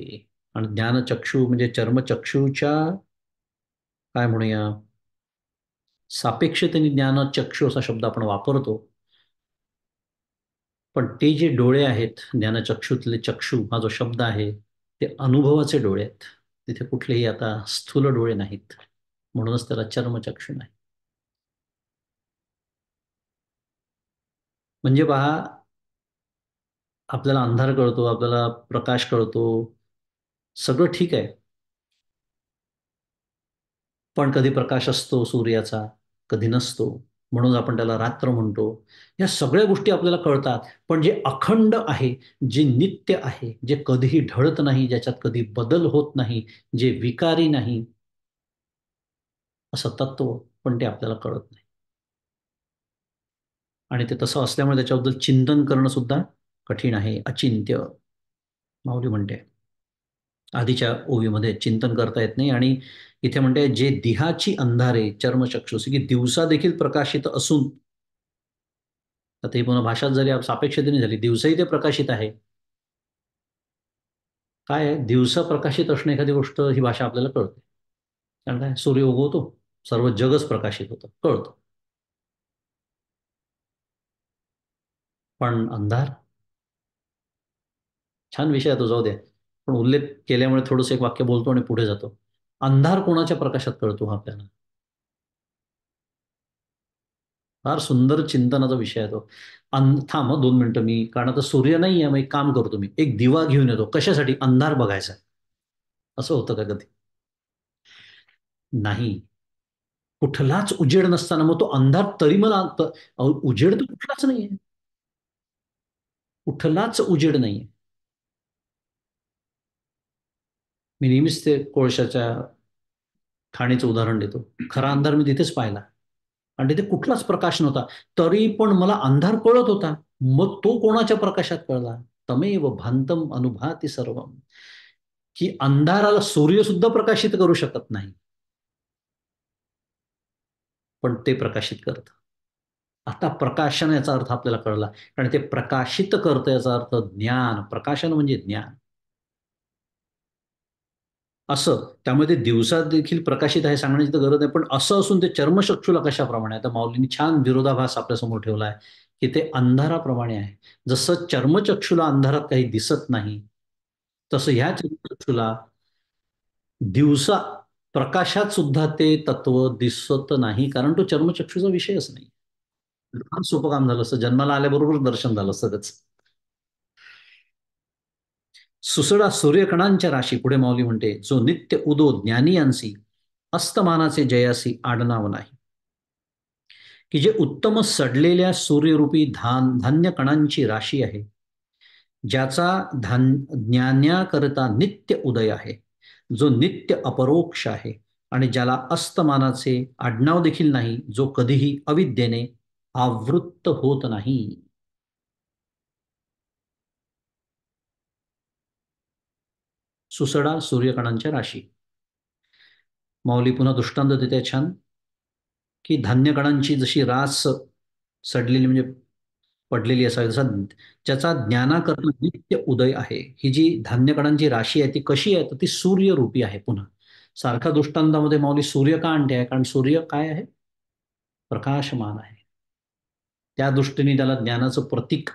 [SPEAKER 1] आणि ज्ञानचक्षु म्हणजे चर्मचक्षुच्या, काय म्हणूया, सापेक्षतेने ज्ञानचक्षु असा शब्द आपण वापरतो. पण ते जे डोळे आहेत, ज्ञानचक्षुतले चक्षु हा जो शब्द आहे, ते अनुभवाचे डोळे आहेत. तिथे कुठलेही आता स्थूल डोळे नाहीत. म्हणूनच त्याला चर्मचक्षु नाही. म्हणजे पहा, आपल्याला अंधार कळतो, आपल्याला प्रकाश कळतो, सगळं ठीक आहे. पण कधी प्रकाश असतो सूर्याचा, कधी नसतो. म्हणून आपण त्याला रात्र म्हणतो. या सगळ्या गोष्टी आपल्याला कळतात. पण जे अखंड आहे, जे नित्य आहे, जे कधीही ढळत नाही, ज्याच्यात कधी बदल होत नाही, जे विकारी नाही, असं तत्व, पण ते आपल्याला कळत नाही. आणि ते तसं असल्यामुळे त्याच्याबद्दल चिंतन करणं सुद्धा कठीण आहे. अचिंत्य माऊली म्हणते. आधीच्या ओवीमध्ये चिंतन करता येत नाही. आणि इथे म्हणते, जे दिहाची अंधारे चर्मचक्षुषी, की दिवसा देखील प्रकाशित असून, आता ही पुन्हा भाषाच झाली, सापेक्षतेने झाली. दिवसाही ते प्रकाशित आहे. काय आहे, दिवसा प्रकाशित असणं एखादी गोष्ट, ही भाषा आपल्याला कळते. कारण काय, सूर्य उगवतो, सर्व जगच प्रकाशित होतं, कळतं. पण अंधार, छान विषय आहे तो, जाऊ द्या. पण उल्लेख केल्यामुळे थोडंसं एक वाक्य बोलतो आणि पुढे जातो. अंधार कोणाच्या प्रकाशात कळतो हा आपल्याला? फार सुंदर चिंतनाचा विषय आहे तो. थांब 2 मिनिटं, मी, कारण आता सूर्य नाही आहे, मग एक काम करतो, मी एक दिवा घेऊन येतो. कशासाठी? अंधार बघायचा. असं होतं का कधी? नाही. कुठलाच उजेड नसताना मग तो अंधार तरी मला उजेड तर कुठलाच नाहीये. कुठलाच उजेड नाहीये. मी नेहमीच ते कोळशाच्या खाणीचं उदाहरण देतो. खरा अंधार मी तिथेच पाहिला. आणि तिथे कुठलाच प्रकाश नव्हता. तरी पण मला अंधार कळत होता. मग तो कोणाच्या प्रकाशात कळला? तमेव भांतम अनुभाती सर्वम. की अंधाराला सूर्य सुद्धा प्रकाशित करू शकत नाही, पण ते प्रकाशित करतं. आता प्रकाशन याचा अर्थ आपल्याला कळला. आणि ते प्रकाशित करतं याचा अर्थ ज्ञान. प्रकाशन म्हणजे ज्ञान. असं त्यामुळे ते दिवसात देखील प्रकाशित आहे सांगण्याची तर गरज नाही. पण असं असून ते चर्मचक्षुला कशाप्रमाणे? आता माऊलींनी छान विरोधाभास आपल्यासमोर ठेवला आहे, की ते अंधाराप्रमाणे आहे. जसं चर्मचक्षुला अंधारात काही दिसत नाही, तसं ह्या चर्मचक्षुला दिवसा प्रकाशात सुद्धा ते तत्व दिसत नाही, कारण तो चर्मचक्षुचा विषयच नाही. फार सोपं काम झालं असतं, जन्माला आल्याबरोबर दर्शन झालं असतं त्याचं. सुसडा सूर्यकणांच्या राशी, पुढे माऊली म्हणते, जो नित्य उदो ज्ञानियांसी अस्तमानाचे जयासी आडनाव नाही. की जे उत्तम सडलेल्या सूर्यरूपी धान्य कणांची राशी आहे, ज्याचा ज्ञानाकरता नित्य उदय आहे, जो नित्य अपरोक्ष आहे, आणि ज्याला अस्तमानाचे आडनाव देखील नाही, जो कधीही अविद्येने आवृत्त होत नाही. सुसडा सूर्यकणांच्या राशी. माऊली पुन्हा दृष्टांत देते छान, की धान्यकणांची जशी रास सडलेली म्हणजे पडलेली असावी, जसा ज्याचा ज्ञानाकरता नित्य उदय आहे. ही जी धान्यकणांची राशी आहे ती कशी आहे? तर ती सूर्यरूपी आहे. पुन्हा सारखा दृष्टांतामध्ये माऊली सूर्य का आणते आहे? कारण सूर्य काय आहे? प्रकाशमान आहे. त्या दृष्टीने त्याला ज्ञानाचं प्रतीक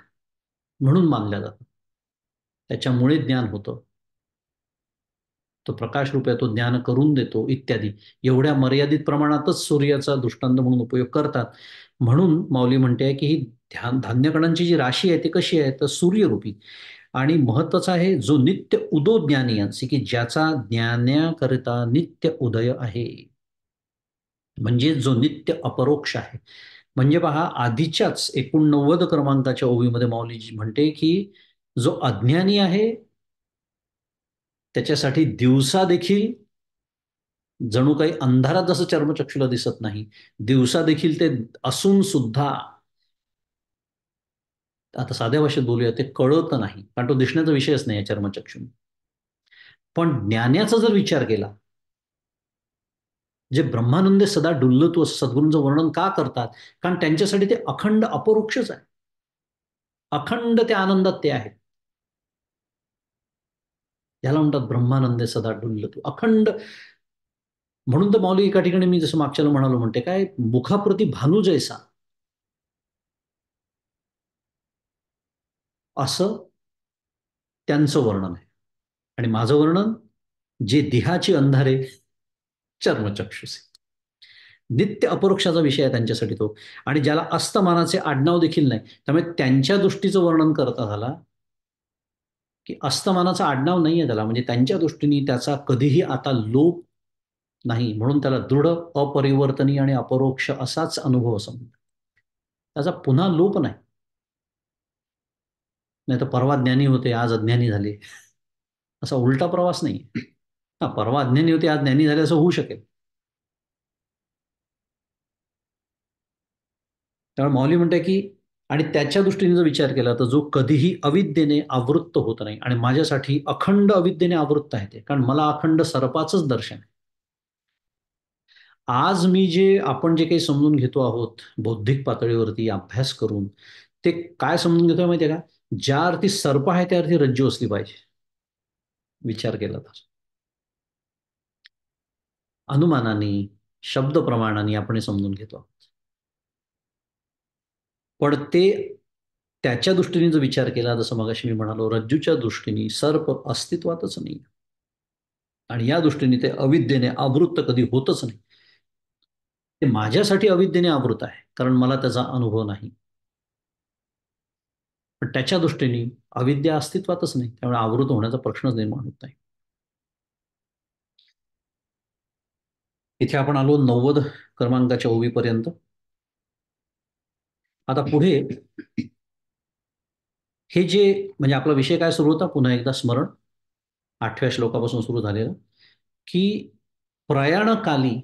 [SPEAKER 1] म्हणून मानल्या जातात. त्याच्यामुळे ज्ञान होतं. तो प्रकाश रूप आहे, तो ज्ञान करून देतो इत्यादी. एवढ्या मर्यादित प्रमाणातच सूर्याचा दृष्टांत म्हणून उपयोग करतात. म्हणून माऊली म्हणते की ही धान्यकणांची जी राशी आहे ती कशी आहे, तर सूर्यरूपी. आणि महत्वाचं आहे, जो नित्य उदो ज्ञानी अंशी, की ज्याचा ज्ञानाकरिता नित्य उदय आहे, म्हणजे जो नित्य अपरोक्ष आहे. म्हणजे पहा, आधीच्याच 89 क्रमांकाच्या ओवीमध्ये माऊलीजी म्हणते की जो अज्ञानी आहे त्याच्यासाठी दिवसा देखील जणू काही अंधारात जसं चर्मचक्षुला दिसत नाही, दिवसा देखील ते असून सुद्धा, आता साध्या भाषेत बोलूया, ते कळत नाही, कारण तो दिसण्याचा विषयच नाही आहे चर्मचक्षु. पण ज्ञानाचा जर विचार केला, जे ब्रह्मानंदे सदा डुल्लतो असं सद्गुरूंचं वर्णन का करतात, कारण त्यांच्यासाठी ते अखंड अपरोक्षच आहे. अखंड त्या आनंदात ते आहेत. याला म्हणतात ब्रह्मानंदे सदा डुल्लतो, अखंड. म्हणून तर माऊली एका ठिकाणी, मी जसं मागच्याला म्हणालो, म्हणते काय, मुखाप्रती भानू जैसा, असं त्यांचं वर्णन आहे. आणि माझं वर्णन, जे देहाची अंधारे चर्मचक्षुषी. नित्य अपरोक्षाचा विषय आहे त्यांच्यासाठी तो. आणि ज्याला अस्तमानाचे आडनाव देखील नाही, त्यामुळे त्यांच्या दृष्टीचं वर्णन करता झाला की अस्तमानाचं आडनाव नाही आहे त्याला, म्हणजे त्यांच्या दृष्टीने त्याचा कधीही आता लोप नाही, म्हणून त्याला दृढ, अपरिवर्तनीय आणि अपरोक्ष असाच अनुभव असं म्हणतात. त्याचा पुन्हा लोप नाही. नाही तर परवा ज्ञानी होते आज अज्ञानी झाले, असा उलटा प्रवास नाही. हा, परवा अज्ञानी होते आज ज्ञानी झाले असं होऊ शकेल. त्यामुळे माऊली म्हणते की, आणि त्याच्या दृष्टीने जर विचार केला तर जो कधीही अविद्येने आवृत्त होत नाही, आणि माझ्यासाठी अखंड अविद्येने आवृत्त आहे ते, कारण मला अखंड सर्पाचंच दर्शन आहे. आज मी जे, आपण जे काही समजून घेतो आहोत बौद्धिक पातळीवरती अभ्यास करून, ते काय समजून घेतोय माहितीये का, ज्या अर्थी सर्प आहे त्या अर्थी रज्जू असली पाहिजे, विचार केला तर. अनुमानाने, शब्द प्रमाणाने आपण हे समजून घेतो. पण ते, त्याच्या दृष्टीने जर विचार केला, जसं मगाशी मी म्हणालो, रज्जूच्या दृष्टीने सर्प अस्तित्वातच नाही, आणि या दृष्टीने ते अविद्येने आवृत्त कधी होतच नाही. ते माझ्यासाठी अविद्येने आवृत आहे, कारण मला त्याचा अनुभव नाही. पण त्याच्या दृष्टीने अविद्या अस्तित्वातच नाही, त्यामुळे आवृत होण्याचा प्रश्नच निर्माण होत नाही. इथे आपण आलो 90 क्रमांकाच्या ओवीपर्यंत. आता पुढे हे जे, म्हणजे आपला विषय काय सुरू होता, पुन्हा एकदा स्मरण, 8व्या श्लोकापासून सुरू झालेला, की प्रयाणकाली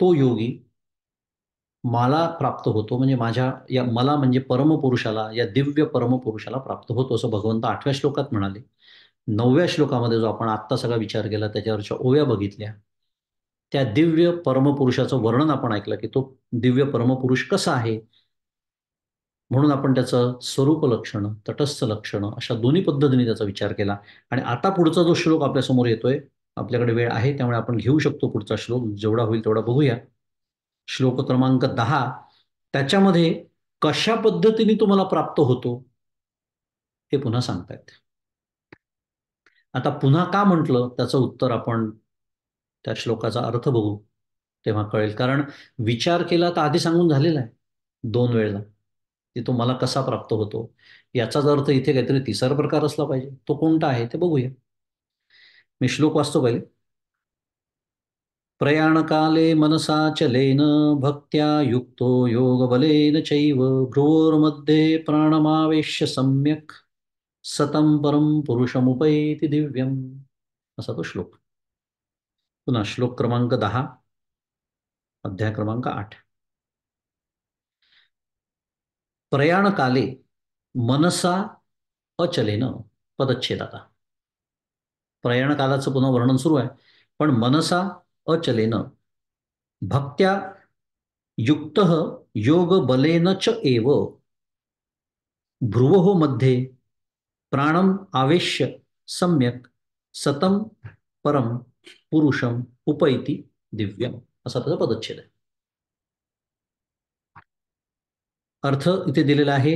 [SPEAKER 1] तो योगी मला प्राप्त होतो, म्हणजे माझ्या या मला म्हणजे परमपुरुषाला, या दिव्य परमपुरुषाला प्राप्त होतो, असं भगवंत 8व्या श्लोकात म्हणाले. 9व्या श्लोकामध्ये जो आपण आत्ता सगळा विचार केला, त्याच्यावरच्या ओव्या बघितल्या, त्या दिव्य परमपुरुषाचं वर्णन आपण ऐकलं, की तो दिव्य परमपुरुष कसा आहे. म्हणून आपण त्याचं स्वरूप लक्षण, तटस्थ लक्षण, अशा दोन्ही पद्धतीने त्याचा विचार केला. आणि आता पुढचा जो श्लोक आपल्यासमोर येतोय, आपल्याकडे वेळ आहे त्यामुळे आपण घेऊ शकतो पुढचा श्लोक, जेवढा होईल तेवढा बघूया. श्लोक क्रमांक 10, त्याच्यामध्ये कशा पद्धतीने तुम्हाला प्राप्त होतो हे पुन्हा सांगतायत. आता पुन्हा का म्हटलं, त्याचं उत्तर आपण त्या श्लोकाचा अर्थ बघू तेव्हा कळेल. कारण विचार केला तर आधी सांगून झालेला आहे 2 वेळेला, की तो मला कसा प्राप्त होतो. याचाच अर्थ इथे काहीतरी तिसरा प्रकार असला पाहिजे. तो कोणता आहे ते बघूया. मी श्लोक वाचतो पहिले. प्रयाणकाले मनसा चलेन भक्त्या युक्तो योगबलेन चैव भ्रुवोर्मध्ये प्राणमावेश्य सम्यक सतं परम पुरुषमुपैति दिव्यम, असा तो श्लोक. पुन्हा श्लोक क्रमांक 10, अध्याय क्रमांक 8. प्रयाणकाले मनसा अचलेन, पदच्छेद. आता प्रयाणकालाचं पुन्हा वर्णन सुरू आहे, पण मनसा अचलेन भक्त्या युक्त योग बलेन च एव भ्रुवो मध्ये प्राणम आवेश्य सम्यक सतम परम पुरुषम उपैति दिव्यम, असा त्याचा पदच्छेद आहे. अर्थ इथे दिलेला आहे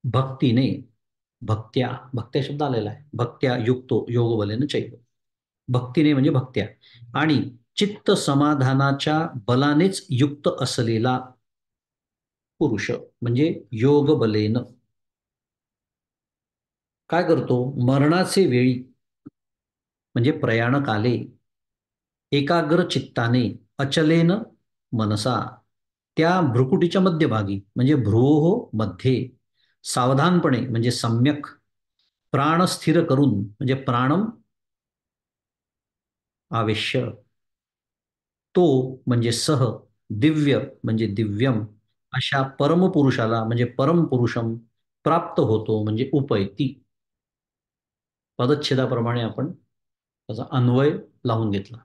[SPEAKER 1] भक्तीने, भक्त्या, भक्त्या शब्द आलेला आहे, भक्त्या युक्तो योग बलेन चैव. भक्तीने म्हणजे भक्त्या, आणि चित्त समाधानाच्या बलानेच युक्त असलेला पुरुष म्हणजे योग बलेन काय करतो, मरणाचे वेळी म्हणजे प्रयाणकाले एकाग्र चित्ताने अचलेन मनसा त्या भ्रुकुटीच्या मध्यभागी म्हणजे भ्रूः मध्ये सावधानपणे म्हणजे सम्यक प्राण स्थिर करून म्हणजे प्राणम आवेश्य तो म्हणजे सह दिव्य म्हणजे दिव्यम अशा परमपुरुषाला म्हणजे परमपुरुषम प्राप्त होतो म्हणजे उपैती. पदच्छेदाप्रमाणे आपण त्याचा अन्वय लावून घेतला.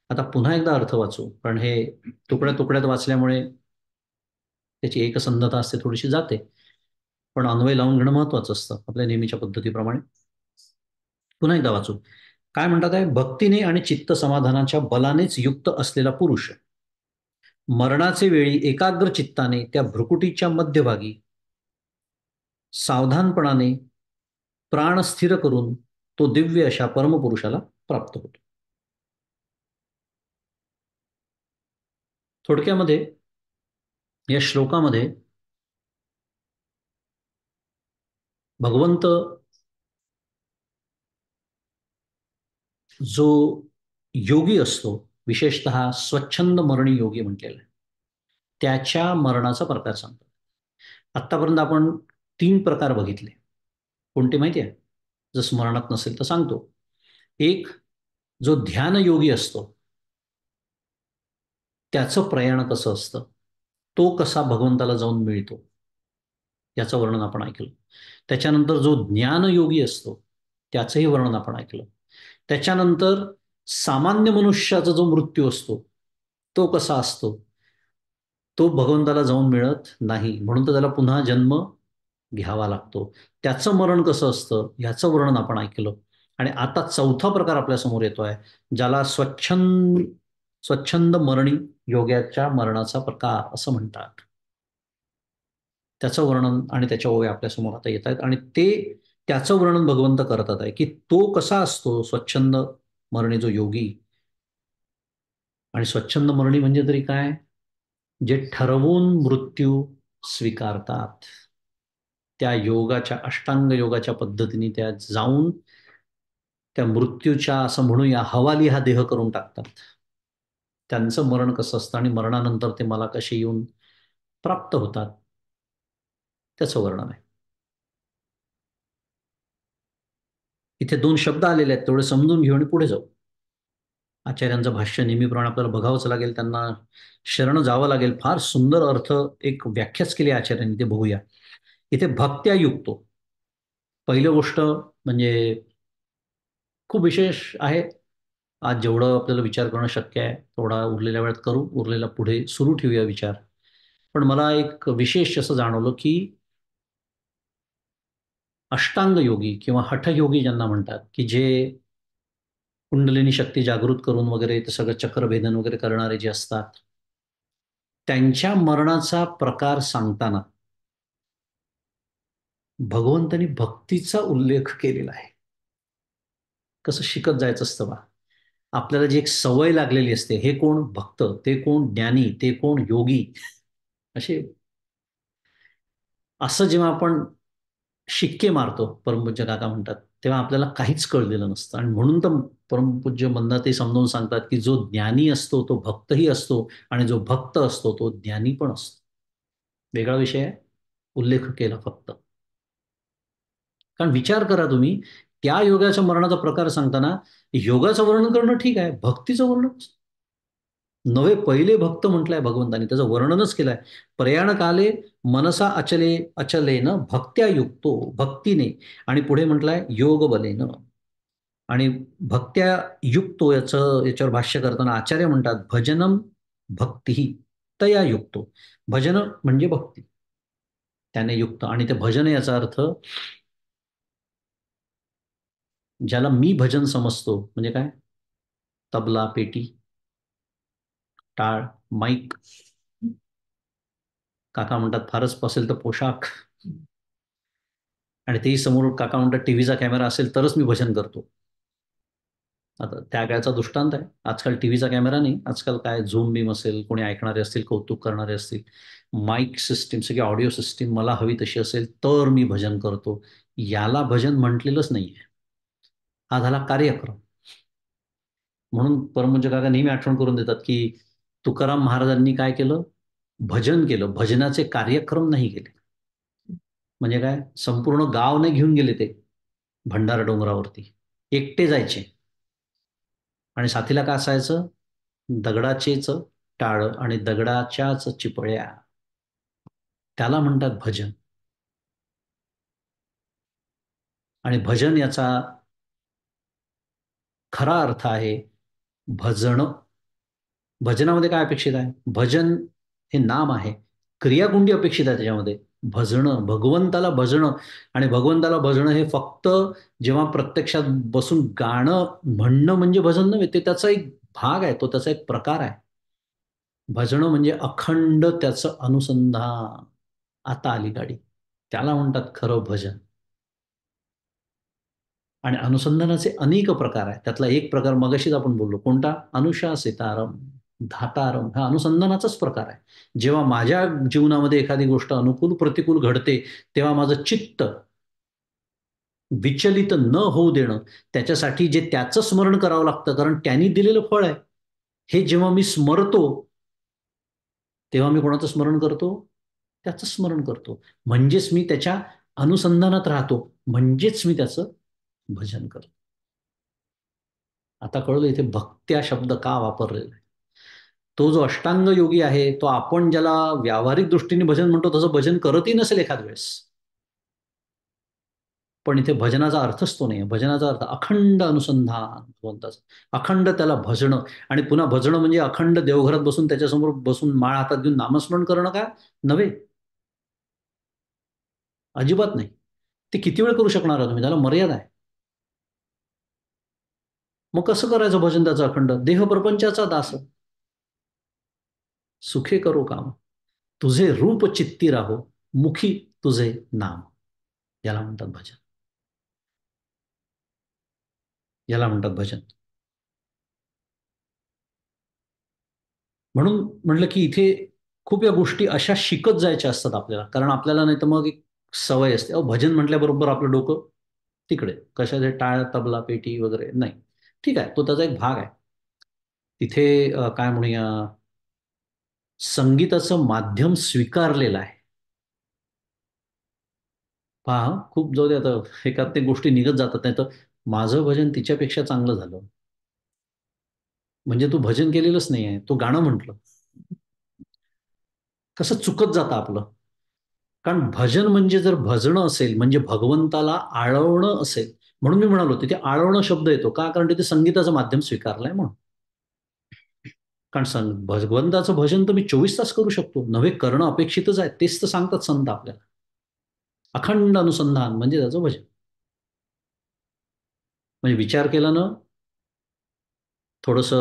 [SPEAKER 1] आता पुन्हा एकदा अर्थ वाचू, कारण हे तुकड्या तुकड्यात वाचल्यामुळे त्याची एकसंधता असते थोडीशी जाते, पण अन्वय लावून घेणं महत्वाचं असतं आपल्या नेहमीच्या पद्धतीप्रमाणे. पुन्हा एकदा वाचू. काय म्हणतात आहे, भक्तीने आणि चित्त समाधानाच्या बलानेच युक्त असलेला पुरुष मरणाचे वेळी एकाग्र चित्ताने त्या भ्रुकुटीच्या मध्यभागी सावधानपणाने प्राण स्थिर करून तो दिव्य अशा परमपुरुषाला प्राप्त होतो. थोडक्यामध्ये या श्लोकामध्ये भगवंत जो योगी असतो, विशेषतः स्वच्छंद मरणी योगी म्हटलेला आहे, त्याच्या मरणाचा प्रकार सांगतो. आत्तापर्यंत आपण 3 प्रकार बघितले. कोणते माहिती आहे? जर स्मरणात नसेल तर सांगतो. एक, जो ध्यान योगी असतो त्याचं प्रयाण कसं असतं, तो कसा भगवंताला जाऊन मिळतो याचं वर्णन आपण ऐकलं. त्याच्यानंतर जो ज्ञानयोगी असतो त्याचंही वर्णन आपण ऐकलं. त्याच्यानंतर सामान्य मनुष्याचा जो मृत्यू असतो तो कसा असतो, तो भगवंताला जाऊन मिळत नाही, म्हणून तर त्याला पुन्हा जन्म घ्यावा लागतो. त्याचं मरण कसं असतं ह्याचं वर्णन आपण ऐकलं. आणि आता चौथा प्रकार आपल्या समोर येतोय, ज्याला स्वच्छंद मरणी योग्याच्या मरणाचा प्रकार असं म्हणतात. त्याचं वर्णन आणि त्याच्या ओव्या आपल्यासमोर आता येत आहेत, आणि ते त्याचं वर्णन भगवंत करतात आहे की तो कसा असतो स्वच्छंद मरणी जो योगी. आणि स्वच्छंद मरणी म्हणजे तरी काय, जे ठरवून मृत्यू स्वीकारतात, त्या योगाच्या अष्टांग योगाच्या पद्धतीने त्या जाऊन त्या मृत्यूच्या असं म्हणूया हवाली हा देह करून टाकतात. त्यांचं मरण कसं असतं आणि मरणानंतर ते मला कसे येऊन प्राप्त होतात त्याचं वर्णन आहे. इथे 2 शब्द आलेले आहेत, तेवढे समजून घेऊ आणि पुढे जाऊ. आचार्यांचं भाष्य नेहमीप्रमाणे आपल्याला बघावंच लागेल, त्यांना शरण जावं लागेल. फार सुंदर अर्थ एक व्याख्याच केली आचार्यांनी, ते बघूया. इथे भक्त्या युक्तो, पहिली गोष्ट म्हणजे खूप विशेष आहे. आज जेवढं आपल्याला विचार करणं शक्य आहे तेवढा उरलेल्या वेळात करू, उरलेला पुढे सुरू ठेवूया विचार. पण मला एक विशेष असं जाणवलं की अष्टांग योगी किंवा हठयोगी ज्यांना म्हणतात, की जे कुंडलिनी शक्ती जागृत करून वगैरे ते सगळं चक्रभेदन वगैरे करणारे जे असतात, त्यांच्या मरणाचा प्रकार सांगताना भगवंतानी भक्तीचा उल्लेख केलेला आहे. कसं शिकत जायचं असतं बा, आपल्याला जी एक सवय लागलेली असते, हे कोण भक्त, ते कोण ज्ञानी, ते कोण योगी, असे असं जेव्हा आपण शिक्के मारतो, परमपूज्य काका म्हणतात, तेव्हा आपल्याला काहीच कळलेलं नसतं. आणि म्हणून तर परमपूज्य मंदा ते समजावून सांगतात की जो ज्ञानी असतो तो भक्तही असतो, आणि जो भक्त असतो तो ज्ञानी पण असतो. वेगळा विषय आहे, उल्लेख केला फक्त. कारण विचार करा तुम्ही, त्या योगाच्या मरणाचा प्रकार सांगताना योगाचं वर्णन करणं ठीक आहे, भक्तीचं वर्णन नवे, पहिले भक्त म्हटलंय भगवंतानी, त्याचं वर्णनच केलंय. प्रयाणकाले मनसा अचले अचलेन भक्त्या युक्तो, भक्तीने, आणि पुढे म्हटलंय योग बलेन. आणि भक्त्या युक्तो याच्यावर भाष्य करताना आचार्य म्हणतात भजनम भक्ती तया युक्तो. भजन म्हणजे भक्ती, त्याने युक्त. आणि ते भजन याचा अर्थ, ज्याला मी भजन समजतो म्हणजे काय, तबला, पेटी, टाळ, माईक, काका म्हणतात फारच असेल तर पोशाख, आणि तेही समोर काका म्हणतात टीव्हीचा कॅमेरा असेल तरच मी भजन करतो. आता त्या काळचा दृष्टांत आहे. आजकाल टीव्हीचा कॅमेरा नाही, आजकाल काय झूम बीम असेल, कोणी ऐकणारे असतील, कौतुक करणारे असतील, माईक सिस्टीम, सगळी ऑडिओ सिस्टीम मला हवी तशी असेल तर मी भजन करतो. याला भजन म्हटलेलंच नाहीये. हा झाला कार्यक्रम. म्हणून परमपूज्य काका नेहमी आठवण करून देतात की तुकाराम महाराजांनी काय केलं? भजन केलं. भजनाचे कार्यक्रम नाही केले. म्हणजे काय? संपूर्ण गाव नाही घेऊन गेले ते भंडारा डोंगरावरती. एकटे जायचे आणि साथीला काय असायचं? दगडाचेच टाळ आणि दगडाच्याच चिपळ्या. त्याला म्हणतात भजन. आणि भजन याचा खरा अर्थ आहे भजणं. भजनामध्ये काय अपेक्षित आहे? भजन हे नाम आहे. क्रियाकुंडी अपेक्षित आहे त्याच्यामध्ये. भजणं, भगवंताला भजणं. आणि भगवंताला भजणं हे फक्त जेव्हा प्रत्यक्षात बसून गाणं म्हणणं म्हणजे भजन नव्हे, ते त्याचा एक भाग आहे, तो त्याचा एक प्रकार आहे. भजणं म्हणजे अखंड त्याचं अनुसंधान. आता आली गाडी. त्याला म्हणतात खरं भजन. आणि अनुसंधानाचे अनेक प्रकार आहेत. त्यातला एक प्रकार मगाशीच आपण बोललो, कोणता? अनुशासितारम, धातारम, हा अनुसंधानाचाच प्रकार आहे. जेव्हा माझ्या जीवनामध्ये एखादी गोष्ट अनुकूल प्रतिकूल घडते, तेव्हा माझं चित्त विचलित न होऊ देणं, त्याच्यासाठी जे त्याचं स्मरण करावं लागतं, कारण त्यांनी दिलेलं फळ आहे. हे जेव्हा मी स्मरतो, तेव्हा मी कोणाचं स्मरण करतो? त्याचं स्मरण करतो. म्हणजेच मी त्याच्या अनुसंधानात राहतो, म्हणजेच मी त्याचं भजन करतो. आता कळलं इथे भक्त्या शब्द का वापरलेला आहे. तो जो अष्टांग योगी आहे, तो आपण ज्याला व्यावहारिक दृष्टीने भजन म्हणतो तसं भजन करतही नसेल एखाद वेळेस. पण इथे भजनाचा अर्थच तो नाही. भजनाचा अर्थ अखंड अनुसंधान भगवंताचं, अखंड त्याला भजणं. आणि पुन्हा भजणं म्हणजे अखंड देवघरात बसून त्याच्यासमोर बसून माळ हातात घेऊन नामस्मरण करणं का? नव्हे, अजिबात नाही. ते किती वेळ करू शकणार आहात तुम्ही? त्याला मर्यादा आहे. मग कसं करायचं भजन त्याचं अखंड? देह प्रपंचाचा दास, सुखे करो काम, तुझे रूप चित्ती राहो, मुखी तुझे नाम. याला म्हणतात भजन. याला म्हणतात भजन. म्हणून म्हटलं की इथे खूप या गोष्टी अशा शिकत जायच्या असतात आपल्याला, कारण आपल्याला नाही तर मग एक सवय असते, अहो भजन म्हटल्याबरोबर आपलं डोकं तिकडे कशाचे टाळ तबला पेटी वगैरे नाही. ठीक आहे, तो त्याचा एक भाग आहे. तिथे काय म्हणूया, संगीताचं माध्यम स्वीकारलेलं आहे. पहा खूप जाऊ दे आता, एकात ते गोष्टी निघत जातात, नाही तर माझं भजन तिच्यापेक्षा चांगलं झालं. म्हणजे तू भजन केलेलंच नाही आहे, तो गाणं म्हटलं. कसं चुकत जातं आपलं. कारण भजन म्हणजे जर भजणं असेल म्हणजे भगवंताला आळवणं असेल. म्हणून मी म्हणालो तिथे आळवणं शब्द येतो का? कारण तिथे संगीताचं माध्यम स्वीकारलंय म्हणून. कारण भगवंताचं भजन तर मी 24 तास करू शकतो, नव्हे करणं अपेक्षितच आहे. तेच तर सांगतात संत आपल्याला. अखंड अनुसंधान म्हणजे त्याचं भजन. म्हणजे विचार केला ना, थोडस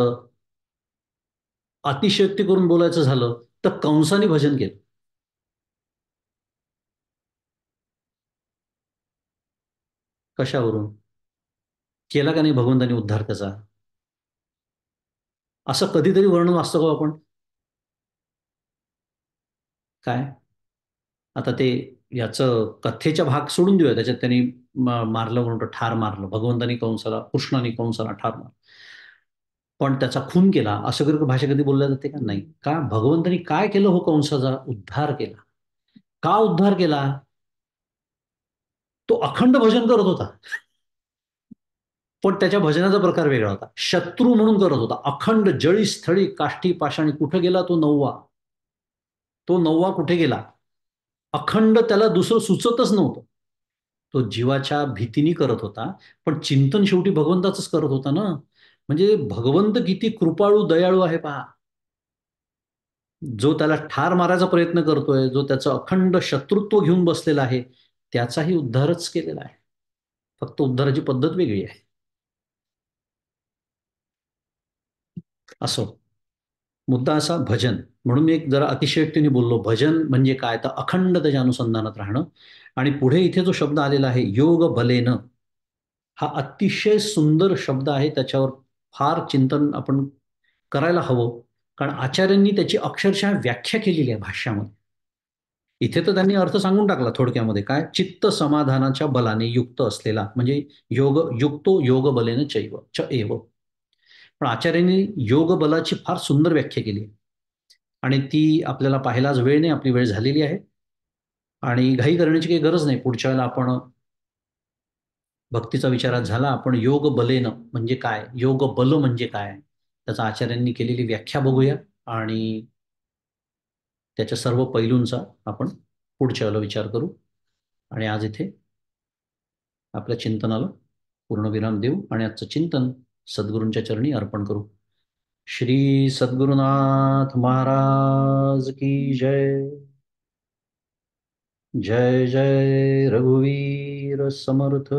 [SPEAKER 1] अतिशयोक्ती करून बोलायचं झालं तर कंसाने भजन केलं. कशावरून? केला का नाही भगवंतानी उद्धार त्याचा? असं कधीतरी वर्णन वाचतो का आपण? काय? आता ते याचं कथेच्या भाग सोडून देऊया, त्याच्यात त्यांनी मारलं म्हणतो, ठार मारलं भगवंतानी कंसाला, कृष्णाने कंसाला ठार मारलं. पण त्याचा खून केला असं कधी भाषा कधी बोलल्या जाते का? नाही. का? भगवंतानी काय केलं हो? कंसाचा उद्धार केला. का उद्धार केला? तो अखंड भजन करत होता, पण त्याच्या भजनाचा प्रकार वेगळा होता. शत्रू म्हणून करत होता अखंड, जळी स्थळी काष्टी पाषाणी. कुठे गेला तो नववा? तो नववा कुठे गेला? अखंड, त्याला दुसरं सुचतच नव्हतं. तो जीवाच्या भीतीने करत होता, पण चिंतन शेवटी भगवंताचंच करत होता ना. म्हणजे भगवंत किती कृपाळू दयाळू आहे पहा. जो त्याला ठार मारायचा प्रयत्न करतोय, जो त्याचं अखंड शत्रुत्व घेऊन बसलेला आहे, त्याचाही उद्धारच केलेला आहे. फक्त उद्धाराची पद्धत वेगळी आहे. असो. मुद्दा असा भजन. म्हणून मी एक जरा अतिशयोक्तीने बोललो, भजन म्हणजे काय, तर अखंड त्याच्या अनुसंधानात राहणं. आणि पुढे इथे जो शब्द आलेला आहे योग बलेन, हा अतिशय सुंदर शब्द आहे. त्याच्यावर फार चिंतन आपण करायला हवं. कारण आचार्यांनी त्याची अक्षरशः व्याख्या केलेली आहे भाष्यामध्ये. इथे तर त्यांनी अर्थ सांगून टाकला थोडक्यामध्ये, काय, चित्त समाधानाच्या बलाने युक्त असलेला म्हणजे योग, युक्तो योग बलेन चैव च एव. पण आचार्यांनी योग बलाची फार सुंदर व्याख्या केली आहे. आणि ती आपल्याला पाहायला आज वेळ नाही, आपली वेळ झालेली आहे. आणि घाई करण्याची काही गरज नाही. पुढच्या वेळेला आपण भक्तीचा विचारात झाला, आपण योग बलेन म्हणजे काय, योग बल म्हणजे काय, त्याचा आचार्यांनी केलेली व्याख्या बघूया. आणि त्याच्या सर्व पैलूंचा आपण पुढच्या वेळेला विचार करू. आणि आज इथे आपल्या चिंतनाला पूर्णविराम देऊ आणि आजचं चिंतन सद्गुरूंच्या चरणी अर्पण करू. श्री सद्गुरुनाथ महाराज की जय. जय जय रघुवीर समर्थ.